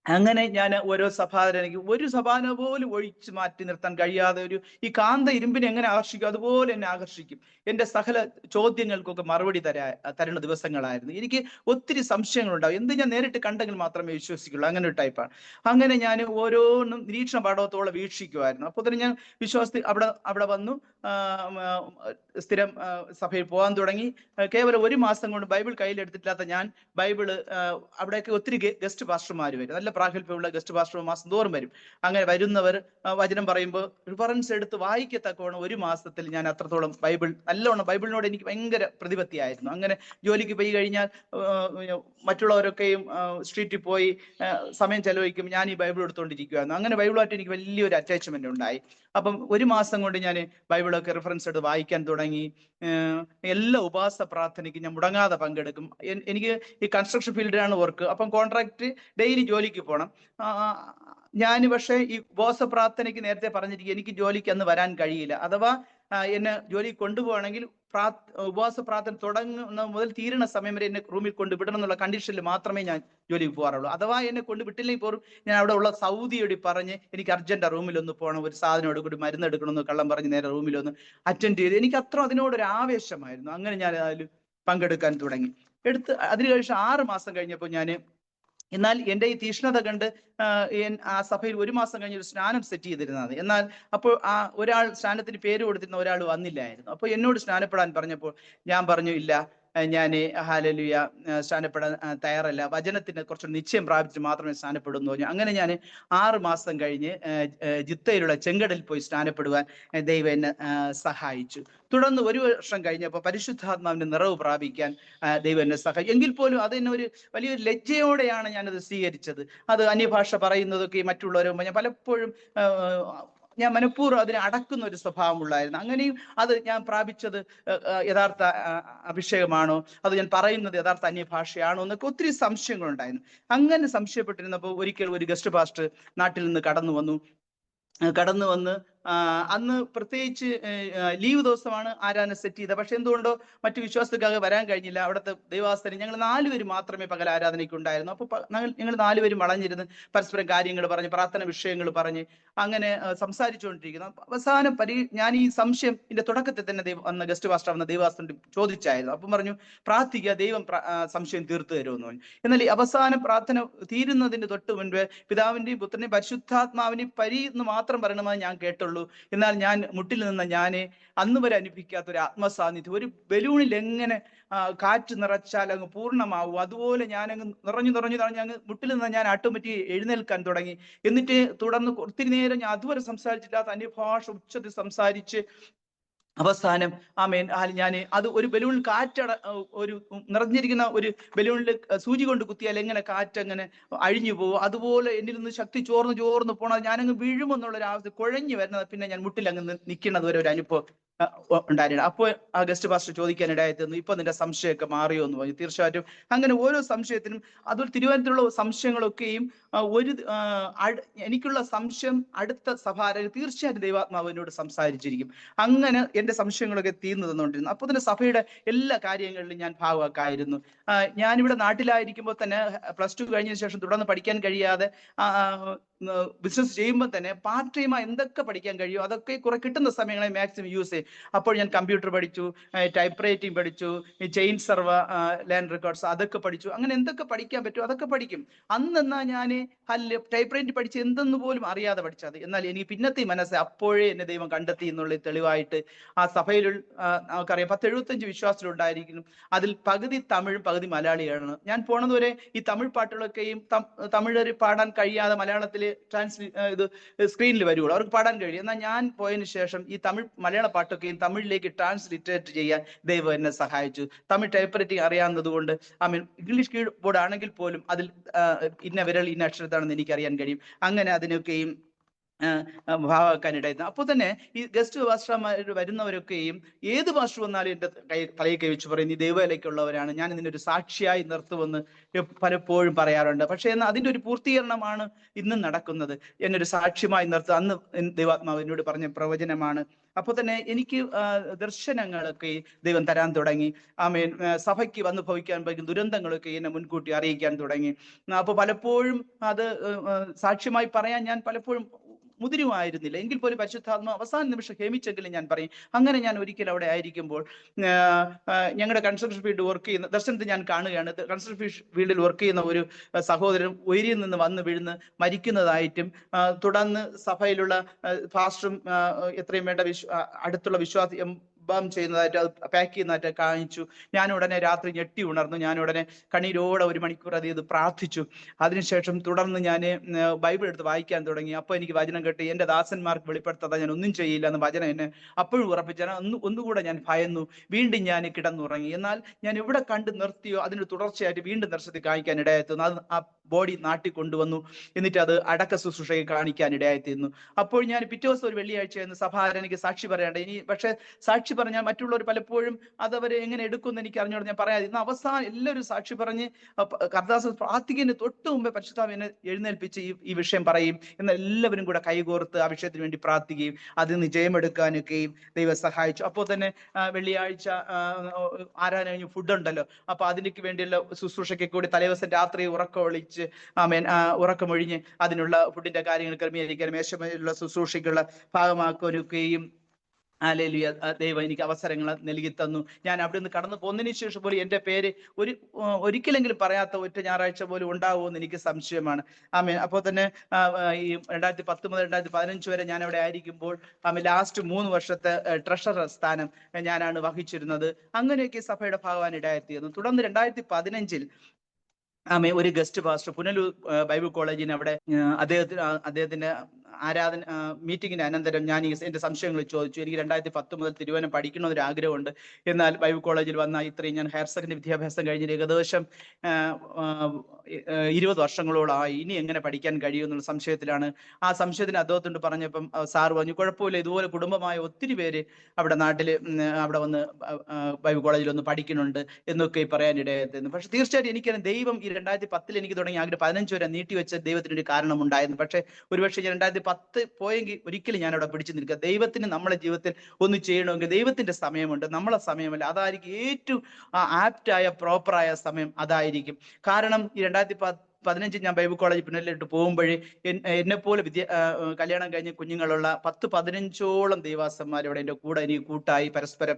അങ്ങനെ ഞാൻ ഓരോ സഭാതരനിക്ക് ഒരു സഭാന പോലും ഒഴിച്ചു മാറ്റി നിർത്താൻ കഴിയാതെ ഈ കാന്ത ഇരുമ്പിനെ എങ്ങനെ ആകർഷിക്കും അതുപോലെ എന്നെ ആകർഷിക്കും. എൻ്റെ സകല ചോദ്യങ്ങൾക്കൊക്കെ മറുപടി തരുന്ന ദിവസങ്ങളായിരുന്നു. എനിക്ക് ഒത്തിരി സംശയങ്ങളുണ്ടാവും, എന്ത് ഞാൻ നേരിട്ട് കണ്ടെങ്കിൽ മാത്രമേ വിശ്വസിക്കുള്ളൂ, അങ്ങനെ ഒരു ടൈപ്പാണ്. അങ്ങനെ ഞാൻ ഓരോന്നും നിരീക്ഷണ പാഠത്തോളം വീക്ഷിക്കുമായിരുന്നു. അപ്പോൾ തന്നെ ഞാൻ വിശ്വാസത്തിൽ അവിടെ വന്നു സ്ഥിരം സഭയിൽ പോകാൻ തുടങ്ങി. കേവലം 1 മാസം കൊണ്ട് ബൈബിൾ കയ്യിലെടുത്തിട്ടില്ലാത്ത ഞാൻ ബൈബിള് അവിടെയൊക്കെ ഒത്തിരി ഗസ്റ്റ് പാസ്റ്റർമാർ വരും, നല്ല പ്രാഗൽഭ്യമുള്ള ഗസ്റ്റ് പാസ്റ്റർ മാസം തോറും വരും. അങ്ങനെ വരുന്നവർ വചനം പറയുമ്പോൾ റിഫറൻസ് എടുത്ത് വായിക്കത്തക്കവണ്ണം 1 മാസത്തിൽ ഞാൻ അത്രത്തോളം നല്ലോണം ബൈബിളിനോട് എനിക്ക് ഭയങ്കര പ്രതിപത്തിയായിരുന്നു. അങ്ങനെ ജോലിക്ക് പോയി കഴിഞ്ഞാൽ മറ്റുള്ളവരൊക്കെയും സ്ട്രീറ്റിൽ പോയി സമയം ചെലവഴിക്കും, ഞാൻ ഈ ബൈബിൾ എടുത്തുകൊണ്ടിരിക്കുകയായിരുന്നു. അങ്ങനെ ബൈബിളുമായിട്ട് എനിക്ക് വലിയൊരു അറ്റാച്ച്മെന്റ് ഉണ്ടായി. അപ്പം 1 മാസം കൊണ്ട് ഞാൻ ബൈബിളൊക്കെ റെഫറൻസ് എടുത്ത് വായിക്കാൻ തുടങ്ങി. എല്ലാ ഉപവാസ പ്രാർത്ഥനയ്ക്കും ഞാൻ മുടങ്ങാതെ പങ്കെടുക്കും. എനിക്ക് ഈ കൺസ്ട്രക്ഷൻ ഫീൽഡിലാണ് വർക്ക്. അപ്പം കോൺട്രാക്ട് ഡെയിലി ജോലിക്ക് പോകണം. ഞാൻ പക്ഷേ ഈ ഉപവാസ പ്രാർത്ഥനയ്ക്ക് നേരത്തെ പറഞ്ഞിരിക്കും, എനിക്ക് ജോലിക്ക് അന്ന് വരാൻ കഴിയില്ല. അഥവാ എന്നെ ജോലി കൊണ്ടുപോകണമെങ്കിൽ ഉപവാസ പ്രാർത്ഥന തുടങ്ങുന്ന മുതൽ തീരണ സമയം വരെ എന്നെ റൂമിൽ കൊണ്ട് വിടണം എന്നുള്ള കണ്ടീഷനിൽ മാത്രമേ ഞാൻ ജോലിക്ക് പോകാറുള്ളൂ. അഥവാ എന്നെ കൊണ്ട് വിട്ടില്ലെങ്കിൽ പോലും ഞാൻ അവിടെ ഉള്ള സൗദിയോട് പറഞ്ഞ് എനിക്ക് അർജന്റ് റൂമിലൊന്ന് പോകണം, ഒരു സാധനം കൂടി മരുന്ന് എടുക്കണമെന്ന് കള്ളം പറഞ്ഞ് നേരെ റൂമിലൊന്ന് അറ്റൻഡ് ചെയ്ത് എനിക്ക് അത്ര അതിനോടൊരു ആവേശമായിരുന്നു. അങ്ങനെ ഞാൻ അതിൽ പങ്കെടുക്കാൻ തുടങ്ങി. അതിന് കഴിച്ച് 6 മാസം കഴിഞ്ഞപ്പോൾ എന്നാൽ എൻ്റെ ഈ തീഷ്ണത കണ്ട് ആ സഭയിൽ 1 മാസം കഴിഞ്ഞ് ഒരു സ്നാനം സെറ്റ് ചെയ്തിരുന്നത്. എന്നാൽ അപ്പോൾ ഒരാൾ സ്നാനത്തിന് പേര് കൊടുത്തിരുന്ന ഒരാൾ വന്നില്ലായിരുന്നു. അപ്പോൾ എന്നോട് സ്നാനപ്പെടാൻ പറഞ്ഞപ്പോൾ ഞാൻ പറഞ്ഞു, ഇല്ല, ഞാൻ ഹല്ലേലൂയ സ്നാനപ്പെടാൻ തയ്യാറല്ല, വചനത്തിന് കുറച്ച് നിശ്ചയം പ്രാപിച്ചിട്ട് മാത്രമേ സ്നാനപ്പെടൂ എന്ന് പറഞ്ഞു. അങ്ങനെ ഞാൻ 6 മാസം കഴിഞ്ഞ് ജിദ്ദയിലുള്ള ചെങ്കടലിൽ പോയി സ്നാനപ്പെടുവാൻ ദൈവം എന്നെ സഹായിച്ചു. തുടർന്ന് 1 വർഷം കഴിഞ്ഞപ്പോൾ പരിശുദ്ധാത്മാവിന്റെ നിറവ് പ്രാപിക്കാൻ ദൈവം എന്നെ സഹായിച്ചു. എങ്കിൽ പോലും അതെന്നെ ഒരു വലിയൊരു ലജ്ജയോടെയാണ് ഞാനത് സ്വീകരിച്ചത്. അത് അന്യഭാഷ പറയുന്നതൊക്കെ മറ്റുള്ളവരും ഞാൻ പലപ്പോഴും ഞാൻ മനഃപൂർവ്വം അതിനെ അടക്കുന്ന ഒരു സ്വഭാവമുള്ളായിരുന്നു. അങ്ങനെയും അത് ഞാൻ പ്രാപിച്ചത് യഥാർത്ഥ അഭിഷേകമാണോ, അത് ഞാൻ പറയുന്നത് യഥാർത്ഥ അന്യഭാഷയാണോ എന്നൊക്കെ ഒത്തിരി സംശയങ്ങളുണ്ടായിരുന്നു. അങ്ങനെ സംശയപ്പെട്ടിരുന്നപ്പോൾ ഒരിക്കൽ ഒരു ഗസ്റ്റ് പാസ്റ്റർ നാട്ടിൽ നിന്ന് കടന്നു വന്ന് അന്ന് പ്രത്യേകിച്ച് ലീവ് ദിവസമാണ് ആരാധന സെറ്റ് ചെയ്തത്. പക്ഷെ എന്തുകൊണ്ടോ മറ്റു വിശ്വാസത്തിലേക്ക് വരാൻ കഴിഞ്ഞില്ല. അവിടുത്തെ ദൈവാസ്ഥനെ ഞങ്ങൾ 4 പേര് മാത്രമേ പകൽ ആരാധനയ്ക്ക് ഉണ്ടായിരുന്നു. അപ്പോൾ ഞങ്ങൾ 4 പേരും വളഞ്ഞിരുന്ന് പരസ്പരം കാര്യങ്ങൾ പറഞ്ഞ്, പ്രാർത്ഥന വിഷയങ്ങൾ പറഞ്ഞ് അങ്ങനെ സംസാരിച്ചുകൊണ്ടിരിക്കുന്നു. അവസാനം ഞാൻ ഈ സംശയം ഇതിന്റെ തുടക്കത്തിൽ തന്നെ അന്ന് ഗസ്റ്റ് പാസ്റ്റർ വന്ന ദൈവാസ്ഥനോട് ചോദിച്ചായിരുന്നു. അപ്പം പറഞ്ഞു, പ്രാർത്ഥിക്കുക, ദൈവം സംശയം തീർത്തു തരുമെന്ന് പറഞ്ഞു. എന്നാൽ ഈ അവസാന പ്രാർത്ഥന തീരുന്നതിന് തൊട്ട് മുൻപ് പിതാവിന്റെയും പുത്രന്റെയും പരിശുദ്ധാത്മാവിനെയും എന്ന് മാത്രം പറയണമെന്ന് ഞാൻ കേട്ടുള്ളൂ. എന്നാൽ ഞാൻ മുട്ടിൽ നിന്ന് ഞാൻ അന്ന് വരെ അനുഭവിക്കാത്ത ഒരു ആത്മസാന്നിധ്യം, ഒരു ബലൂണിൽ എങ്ങനെ കാറ്റ് നിറച്ചാൽ അങ്ങ് പൂർണ്ണമാവും അതുപോലെ ഞാനങ്ങ് നിറഞ്ഞു അങ്ങ് മുട്ടിൽ നിന്ന് ഞാൻ ഓട്ടോമാറ്റിക് എഴുന്നേൽക്കാൻ തുടങ്ങി. എന്നിട്ട് തുടർന്ന് ഒത്തിരി നേരം ഞാൻ അതുവരെ സംസാരിച്ചില്ലാത്ത അന്യഭാഷ ഉച്ചത്തിൽ സംസാരിച്ച് അവസാനം ആമേൻ ഞാൻ അത് ഒരു ബലൂണിൽ ഒരു നിറഞ്ഞിരിക്കുന്ന ഒരു ബലൂണിൽ സൂചി കൊണ്ട് കുത്തിയാൽ എങ്ങനെ കാറ്റ് അങ്ങനെ അഴിഞ്ഞു പോകും, അതുപോലെ എന്നിൽ നിന്ന് ശക്തി ചോർന്ന് പോണത് ഞാനങ്ങ് വീഴുമെന്നുള്ളൊരു ആവശ്യം കുഴഞ്ഞു വരുന്നത്. പിന്നെ ഞാൻ മുട്ടിൽ അങ്ങ് നിൽക്കുന്നത് വരെ ഒരു അനുഭവം ഉണ്ടായിരുന്നു. അപ്പോൾ ആ ഗസ്റ്റ് പാസ്റ്റർ ചോദിക്കാനിടയായി തീർന്നു, ഇപ്പൊ നിന്റെ സംശയമൊക്കെ മാറിയോ എന്ന് പറഞ്ഞു. തീർച്ചയായിട്ടും അങ്ങനെ ഓരോ സംശയത്തിനും അതുപോലെ തിരുവനന്തപുരത്തുള്ള സംശയങ്ങളൊക്കെയും എനിക്കുള്ള സംശയം അടുത്ത സഭാരൻ തീർച്ചയായിട്ടും ദൈവാത്മാവ് എന്നോട് സംസാരിച്ചിരിക്കും. അങ്ങനെ എന്റെ സംശയങ്ങളൊക്കെ തീർന്നു തന്നുകൊണ്ടിരുന്നു. അപ്പോൾ തന്നെ സഭയുടെ എല്ലാ കാര്യങ്ങളിലും ഞാൻ ഭാഗമാക്കായിരുന്നു. ഞാനിവിടെ നാട്ടിലായിരിക്കുമ്പോൾ തന്നെ +2 കഴിഞ്ഞതിന് ശേഷം തുടർന്ന് പഠിക്കാൻ കഴിയാതെ ബിസിനസ് ചെയ്യുമ്പോൾ തന്നെ പാർട്ട് ടൈമായി എന്തൊക്കെ പഠിക്കാൻ കഴിയും അതൊക്കെ കുറെ കിട്ടുന്ന സമയങ്ങളെ മാക്സിമം യൂസ് ചെയ്യും. അപ്പോൾ ഞാൻ കമ്പ്യൂട്ടർ പഠിച്ചു, ടൈപ്പ് റൈറ്റിംഗ് പഠിച്ചു, ചെയിൻ സർവർ, ലാൻഡ് റെക്കോർഡ്സ് അതൊക്കെ പഠിച്ചു. അങ്ങനെ എന്തൊക്കെ പഠിക്കാൻ പറ്റും അതൊക്കെ പഠിക്കും. അന്നെന്നാ ഞാൻ ടൈപ്പ് റൈറ്റിംഗ് പഠിച്ച് എന്തെന്ന് പോലും അറിയാതെ പഠിച്ചത്. എന്നാൽ എനിക്ക് പിന്നത്തെ മനസ്സ് അപ്പോഴേ എന്നെ ദൈവം കണ്ടെത്തി എന്നുള്ള തെളിവായിട്ട് ആ സഭയിൽ നമുക്കറിയാം 1075 വിശ്വാസത്തിലുണ്ടായിരിക്കുന്നു. അതിൽ പകുതി തമിഴും പകുതി മലയാളിയാണ്. ഞാൻ പോണതുവരെ ഈ തമിഴ് പാട്ടുകളൊക്കെയും തമിഴർ പാടാൻ കഴിയാതെ മലയാളത്തിൽ ഇത് സ്ക്രീനിൽ വരുള്ളൂ, അവർക്ക് പാടാൻ കഴിയും. എന്നാൽ ഞാൻ പോയതിനു ശേഷം ഈ മലയാള പാട്ടൊക്കെയും തമിഴിലേക്ക് ട്രാൻസ്ലിറ്ററേറ്റ് ചെയ്യാൻ ദൈവം എന്നെ സഹായിച്ചു. തമിഴ് ടൈപ്പ് റൈറ്റിംഗ് അറിയാവുന്നത് കൊണ്ട് ഇംഗ്ലീഷ് കീബോർഡ് ആണെങ്കിൽ പോലും അതിൽ ഇന്ന വിരൽ ഇന്ന അക്ഷരത്താണെന്ന് എനിക്കറിയാൻ കഴിയും. അങ്ങനെ അതിനൊക്കെയും ഭാഗമാക്കാനിടയായിരുന്നു. അപ്പോൾ തന്നെ ഈ ഗസ്റ്റ് പാസ്റ്റർമാർ വരുന്നവരൊക്കെയും ഏത് പാസ്റ്റർ വന്നാലും എൻ്റെ തലയിൽ കൈ വെച്ച് പറയും, നീ ദൈവത്തിലേക്കുള്ളവരാണ്, ഞാൻ ഇതിൻ്റെ ഒരു സാക്ഷിയായി നിർത്തുമെന്ന് പലപ്പോഴും പറയാറുണ്ട്. പക്ഷേ എന്നാൽ അതിൻ്റെ ഒരു പൂർത്തീകരണമാണ് ഇന്നും നടക്കുന്നത്. എന്നൊരു സാക്ഷ്യമായി നിർത്തുക അന്ന് ദൈവാത്മാവ് എന്നോട് പറഞ്ഞ പ്രവചനമാണ്. അപ്പോൾ തന്നെ എനിക്ക് ദർശനങ്ങളൊക്കെ ദൈവം തരാൻ തുടങ്ങി. ആമേൻ. സഭയ്ക്ക് വന്ന് ഭവിക്കാൻ പറ്റുന്ന ദുരന്തങ്ങളൊക്കെ എന്നെ മുൻകൂട്ടി അറിയിക്കാൻ തുടങ്ങി. അപ്പോൾ പലപ്പോഴും അത് സാക്ഷ്യമായി പറയാൻ ഞാൻ പലപ്പോഴും മുതിരുമായിരുന്നില്ല. എങ്കിൽ പോലും പരിശുദ്ധാത്മാവ് അവസാന നിമിഷം ഹേമിച്ചെങ്കിലും ഞാൻ പറയും. അങ്ങനെ ഞാൻ ഒരിക്കൽ അവിടെ ആയിരിക്കുമ്പോൾ ഞങ്ങളുടെ കൺസ്ട്രക്ഷൻ ഫീൽഡ് വർക്ക് ചെയ്യുന്ന ദർശനത്തിൽ ഞാൻ കാണുകയാണ്. കൺസ്ട്രക്ഷൻ ഫീൽഡിൽ വർക്ക് ചെയ്യുന്ന ഒരു സഹോദരൻ ഉയരിൽ നിന്ന് വന്ന് വീഴുന്ന് മരിക്കുന്നതായിട്ടും തുടർന്ന് സഭയിലുള്ള പാസ്റ്ററും എത്രയും വേണ്ട അടുത്തുള്ള വിശ്വാസി ചെയ്യുന്നതായിട്ട് അത് പാക്ക് ചെയ്യുന്നതായിട്ട് കാണിച്ചു. ഞാൻ ഉടനെ രാത്രി ഞെട്ടി ഉണർന്നു. ഞാൻ ഉടനെ കണ്ണീരോടെ 1 മണിക്കൂർ അത് പ്രാർത്ഥിച്ചു. അതിനുശേഷം തുടർന്ന് ഞാൻ ബൈബിൾ എടുത്ത് വായിക്കാൻ തുടങ്ങി. അപ്പോൾ എനിക്ക് വചനം കേട്ട് എൻ്റെ ദാസന്മാർക്ക് വെളിപ്പെടുത്താതെ ഞാൻ ഒന്നും ചെയ്യില്ല എന്ന് വചനം എന്നെ അപ്പോഴും ഉറപ്പിച്ചു. ഒന്നുകൂടെ ഞാൻ ഭയന്നു. വീണ്ടും ഞാൻ കിടന്നുറങ്ങി. എന്നാൽ ഞാൻ എവിടെ കണ്ട് നിർത്തിയോ അതിന് തുടർച്ചയായിട്ട് വീണ്ടും ദർശനത്തിൽ കാണിക്കാൻ ഇടയായിത്തീർന്നു. അത് ആ ബോഡി നാട്ടിൽ കൊണ്ടുവന്നു. എന്നിട്ട് അത് അടക്ക ശുശ്രൂഷയെ കാണിക്കാൻ ഇടയായിത്തീർന്നു. അപ്പോൾ ഞാൻ പിറ്റേ ദിവസം ഒരു വെള്ളിയാഴ്ചയായിരുന്നു. സഭാരനിക്ക് സാക്ഷി പറയേണ്ട. ഇനി പക്ഷേ സാക്ഷി പറഞ്ഞാൽ മറ്റുള്ളവർ പലപ്പോഴും അതവരെ എങ്ങനെ എടുക്കുമെന്ന് എനിക്ക് അറിഞ്ഞോട് ഞാൻ പറയാതെ ഇന്ന് അവസാനം എല്ലാവരും സാക്ഷി പറഞ്ഞ് കർത്താവ് പ്രാർത്ഥിക്കുന്നതിന് തൊട്ട് മുമ്പേ പരിശുദ്ധാത്മാവ് എന്നെ എഴുന്നേൽപ്പിച്ച് ഈ വിഷയം പറയും എന്ന് എല്ലാവരും കൂടെ കൈകോർത്ത് ആ വിഷയത്തിന് വേണ്ടി പ്രാർത്ഥിക്കുകയും അതിൽ നിന്ന് ജയമെടുക്കാനൊക്കെയും ദൈവം സഹായിച്ചു. അപ്പോൾ തന്നെ വെള്ളിയാഴ്ച ആരാധന കഴിഞ്ഞ് ഫുഡ് ഉണ്ടല്ലോ, അപ്പൊ അതിലേക്ക് വേണ്ടിയുള്ള ശുശ്രൂഷയ്ക്ക് കൂടി തലേദിവസം രാത്രി ഉറക്കമൊഴിച്ച് ഉറക്കമൊഴിഞ്ഞ് അതിനുള്ള ഫുഡിന്റെ കാര്യങ്ങൾ ക്രമീകരിക്കാനും മേശമേലുള്ള ശുശ്രൂഷയ്ക്കുള്ള ഭാഗമാക്കാനൊക്കെയും ഹല്ലേലൂയ. ദൈവം എനിക്ക് അവസരങ്ങൾ നൽകി തന്നു. ഞാൻ അവിടെ നിന്ന് കടന്നു പോന്നതിന് ശേഷം പോലും എൻ്റെ പേര് ഒരിക്കലെങ്കിലും പറയാത്ത ഒറ്റ ഞായറാഴ്ച പോലും ഉണ്ടാവുമോ എന്ന് എനിക്ക് സംശയമാണ്. ആമേൻ. അപ്പോൾ തന്നെ ഈ 2010 മുതൽ 2015 വരെ ഞാൻ അവിടെ ആയിരിക്കുമ്പോൾ ലാസ്റ്റ് 3 വർഷത്തെ ട്രഷറർ സ്ഥാനം ഞാനാണ് വഹിച്ചിരുന്നത്. അങ്ങനെയൊക്കെ സഭയുടെ ഭാഗവാൻ ഇടയായിത്തീർന്നു. തുടർന്ന് 2015 ഒരു ഗസ്റ്റ് പാസ്റ്റർ പുനലൂർ ബൈബിൾ കോളേജിന് അവിടെ അദ്ദേഹത്തിന്റെ ആരാധന മീറ്റിംഗിന് അനന്തരം ഞാൻ എന്റെ സംശയങ്ങൾ ചോദിച്ചു. എനിക്ക് 2010 മുതൽ തിരുവനം പഠിക്കണമെന്നൊരു ആഗ്രഹമുണ്ട്. എന്നാൽ ബൈബിൾ കോളേജിൽ വന്ന ഇത്രയും ഞാൻ ഹയർ സെക്കൻഡറി വിദ്യാഭ്യാസം കഴിഞ്ഞ് ഏകദേശം 20 വർഷങ്ങളോളമായി, ഇനി എങ്ങനെ പഠിക്കാൻ കഴിയുമെന്നുള്ള സംശയത്തിലാണ്. ആ സംശയത്തിന് അദ്ദേഹത്തോട് പറഞ്ഞപ്പം സാർ പറഞ്ഞു, കുഴപ്പമില്ല, ഇതുപോലെ കുടുംബമായ ഒത്തിരി പേര് അവിടെ നാട്ടില് അവിടെ വന്ന് ബൈബിൾ കോളേജിൽ ഒന്ന് പഠിക്കുന്നുണ്ട് എന്നൊക്കെ പറയാനിടയായിരുന്നു. പക്ഷെ തീർച്ചയായിട്ടും എനിക്ക് ദൈവം ഈ 2010 എനിക്ക് തുടങ്ങി ആഗ്രഹം 15 വരെ നീട്ടിവെച്ച ദൈവത്തിന് ഒരു കാരണം ഉണ്ടായിരുന്നു. പക്ഷെ ഒരുപക്ഷെ ഞാൻ 2010 പോയെങ്കിൽ ഒരിക്കലും ഞാൻ അവിടെ പിടിച്ചു നിൽക്കുക. ദൈവത്തിന് നമ്മളെ ജീവിതത്തിൽ ഒന്ന് ചെയ്യണമെങ്കിൽ ദൈവത്തിന്റെ സമയമുണ്ട്, നമ്മളെ സമയമല്ല. അതായിരിക്കും ഏറ്റവും ആപ്റ്റായ പ്രോപ്പറായ സമയം അതായിരിക്കും. കാരണം ഈ 2015 ഞാൻ ബൈബിൾ കോളേജ് പുനലിലോട്ട് പോകുമ്പോഴേ എന്നെപ്പോലെ കല്യാണം കഴിഞ്ഞ കുഞ്ഞുങ്ങളുള്ള 10-15ഓളം ദൈവാസന്മാർ ഇവിടെ എൻ്റെ കൂടെ എനിക്ക് കൂട്ടായി പരസ്പരം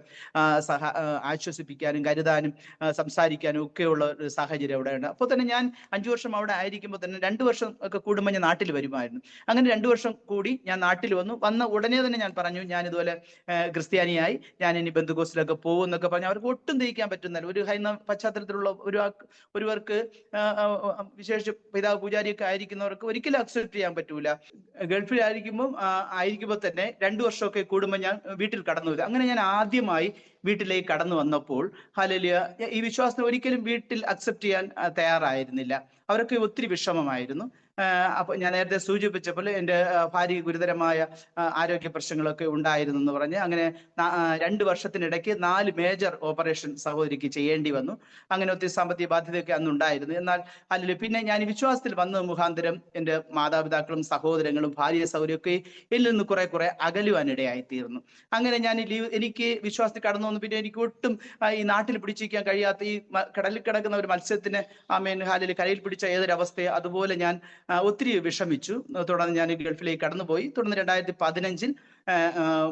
ആശ്വസിപ്പിക്കാനും കരുതാനും സംസാരിക്കാനും ഒക്കെയുള്ള ഒരു സാഹചര്യം അവിടെ ഉണ്ട്. അപ്പോൾ തന്നെ ഞാൻ 5 വർഷം അവിടെ ആയിരിക്കുമ്പോൾ തന്നെ 2 വർഷം ഒക്കെ കൂടുമ്പോൾ ഞാൻ നാട്ടിൽ വരുമായിരുന്നു. അങ്ങനെ 2 വർഷം കൂടി ഞാൻ നാട്ടിൽ വന്ന ഉടനെ തന്നെ ഞാൻ പറഞ്ഞു, ഞാൻ ഇതുപോലെ ക്രിസ്ത്യാനിയായി, ഞാൻ ഇനി ബന്ധുക്കോസിലൊക്കെ പോകും എന്നൊക്കെ പറഞ്ഞു. അവർക്ക് ഒട്ടും ദഹിക്കാൻ പറ്റുന്നില്ല. ഒരു ഹൈന്ദവ പശ്ചാത്തലത്തിലുള്ള ഒരുവർക്ക് വിശേഷിച്ച് പിതാവ് പൂജാരിയൊക്കെ ആയിരിക്കുന്നവർക്ക് ഒരിക്കലും അക്സെപ്റ്റ് ചെയ്യാൻ പറ്റൂല. ഗൾഫിൽ ആയിരിക്കുമ്പോൾ തന്നെ 2 വർഷമൊക്കെ കൂടുമ്പോൾ ഞാൻ വീട്ടിൽ കടന്നു വരും. അങ്ങനെ ഞാൻ ആദ്യമായി വീട്ടിലേക്ക് കടന്നു വന്നപ്പോൾ ഹല്ലേലൂയ, ഈ വിശ്വാസത്തിന് ഒരിക്കലും വീട്ടിൽ അക്സെപ്റ്റ് ചെയ്യാൻ തയ്യാറായിരുന്നില്ല. അവരൊക്കെ ഒത്തിരി വിഷമമായിരുന്നു. അപ്പൊ ഞാൻ നേരത്തെ സൂചിപ്പിച്ചപ്പോൾ എൻ്റെ ഭാര്യയ്ക്ക് ഗുരുതരമായ ആരോഗ്യ പ്രശ്നങ്ങളൊക്കെ ഉണ്ടായിരുന്നു എന്ന് പറഞ്ഞ് അങ്ങനെ 2 വർഷത്തിനിടയ്ക്ക് 4 മേജർ ഓപ്പറേഷൻ സഹോദരിക്ക് ചെയ്യേണ്ടി വന്നു. അങ്ങനെ ഒത്തിരി സാമ്പത്തിക ബാധ്യതയൊക്കെ അന്നുണ്ടായിരുന്നു. എന്നാൽ അല്ലെങ്കിൽ പിന്നെ ഞാൻ ഈ വിശ്വാസത്തിൽ വന്നത് മുഖാന്തരം എൻ്റെ മാതാപിതാക്കളും സഹോദരങ്ങളും ഭാര്യ സൗകര്യമൊക്കെ എന്നിൽ നിന്ന് കുറെ അകലുവാനിടയായിത്തീർന്നു. അങ്ങനെ ഞാൻ എനിക്ക് വിശ്വാസത്തിൽ കടന്നു വന്നു. പിന്നെ എനിക്ക് ഒട്ടും ഈ നാട്ടിൽ പിടിച്ചിരിക്കാൻ കഴിയാത്ത ഈ കടലിൽ കിടക്കുന്ന ഒരു മത്സ്യത്തിന് കരയിൽ പിടിച്ച ഏതൊരവസ്ഥയെ അതുപോലെ ഞാൻ ഒത്തിരി വിഷമിച്ചു. തുടർന്ന് ഞാൻ ഗൾഫിലേക്ക് കടന്നുപോയി. തുടർന്ന് 2015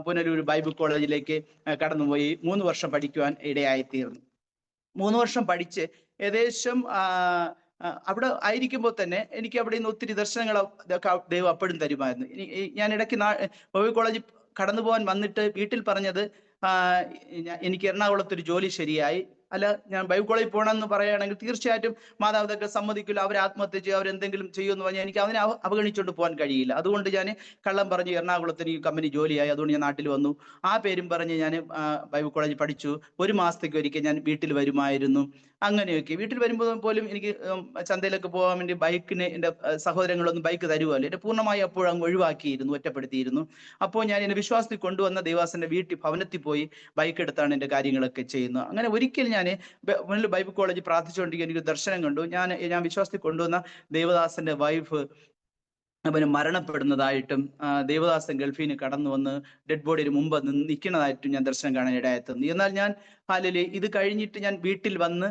പുനലൂർ ബൈബിൾ കോളേജിലേക്ക് കടന്നുപോയി 3 വർഷം പഠിക്കുവാൻ ഇടയായിത്തീർന്നു. 3 വർഷം പഠിച്ച് ഏകദേശം അവിടെ ആയിരിക്കുമ്പോൾ തന്നെ എനിക്ക് അവിടെ നിന്ന് ഒത്തിരി ദർശനങ്ങൾ ദൈവം അപ്പോഴും തരുമായിരുന്നു. ഞാൻ ഇടയ്ക്ക് ബൈബിൾ കോളേജിൽ കടന്നു പോകാൻ വന്നിട്ട് വീട്ടിൽ പറഞ്ഞത് എനിക്ക് എറണാകുളത്തൊരു ജോലി ശരിയായി, അല്ല ഞാൻ ബൈബിൾ കോളേജിൽ പോകണമെന്ന് പറയുകയാണെങ്കിൽ തീർച്ചയായിട്ടും മാതാപിതാക്കൾ സമ്മതിക്കില്ല, അവർ ആത്മഹത്യ ചെയ്യും, അവരെന്തെങ്കിലും ചെയ്യുമെന്ന് പറഞ്ഞാൽ എനിക്ക് അതിനെ അവഗണിച്ചുകൊണ്ട് പോകാൻ കഴിയില്ല. അതുകൊണ്ട് ഞാൻ കള്ളം പറഞ്ഞ് എറണാകുളത്തിന് ഈ കമ്പനി ജോലിയായി, അതുകൊണ്ട് ഞാൻ നാട്ടിൽ വന്നു. ആ പേരും പറഞ്ഞ് ഞാൻ ബൈബിൾ കോളേജിൽ പഠിച്ചു. 1 മാസത്തേക്ക് ഒരിക്കൽ ഞാൻ വീട്ടിൽ വരുമായിരുന്നു. അങ്ങനെയൊക്കെ വീട്ടിൽ വരുമ്പോൾ പോലും എനിക്ക് ചന്തയിലൊക്കെ പോകാൻ വേണ്ടി ബൈക്കിന് എൻ്റെ സഹോദരങ്ങളൊന്നും ബൈക്ക് തരുമല്ലോ, എന്നെ പൂർണ്ണമായി അപ്പോഴും അങ്ങ് ഒഴിവാക്കിയിരുന്നു, ഒറ്റപ്പെടുത്തിയിരുന്നു. അപ്പോൾ ഞാൻ എൻ്റെ വിശ്വാസത്തിൽ കൊണ്ടുവന്ന ദേവാസന്റെ ഭവനത്തിൽ പോയി ബൈക്ക് എടുത്താണ് എൻ്റെ കാര്യങ്ങളൊക്കെ ചെയ്യുന്നത്. അങ്ങനെ ഒരിക്കൽ ഞാൻ ബൈബിൾ കോളേജിൽ പ്രാർത്ഥിച്ചുകൊണ്ടിരിക്കുക എനിക്ക് ദർശനം കണ്ടു. ഞാൻ വിശ്വാസത്തിൽ കൊണ്ടുവന്ന ദേവദാസന്റെ വൈഫ് അവന് മരണപ്പെടുന്നതായിട്ടും ദേവദാസൻ ഗൾഫിന് കടന്നു വന്ന് ഡെഡ് ബോഡിന് മുമ്പ് നിൽക്കുന്നതായിട്ടും ഞാൻ ദർശനം കാണാൻ ഇടയായിത്തന്നു. എന്നാൽ ഞാൻ ഇത് കഴിഞ്ഞിട്ട് ഞാൻ വീട്ടിൽ വന്ന്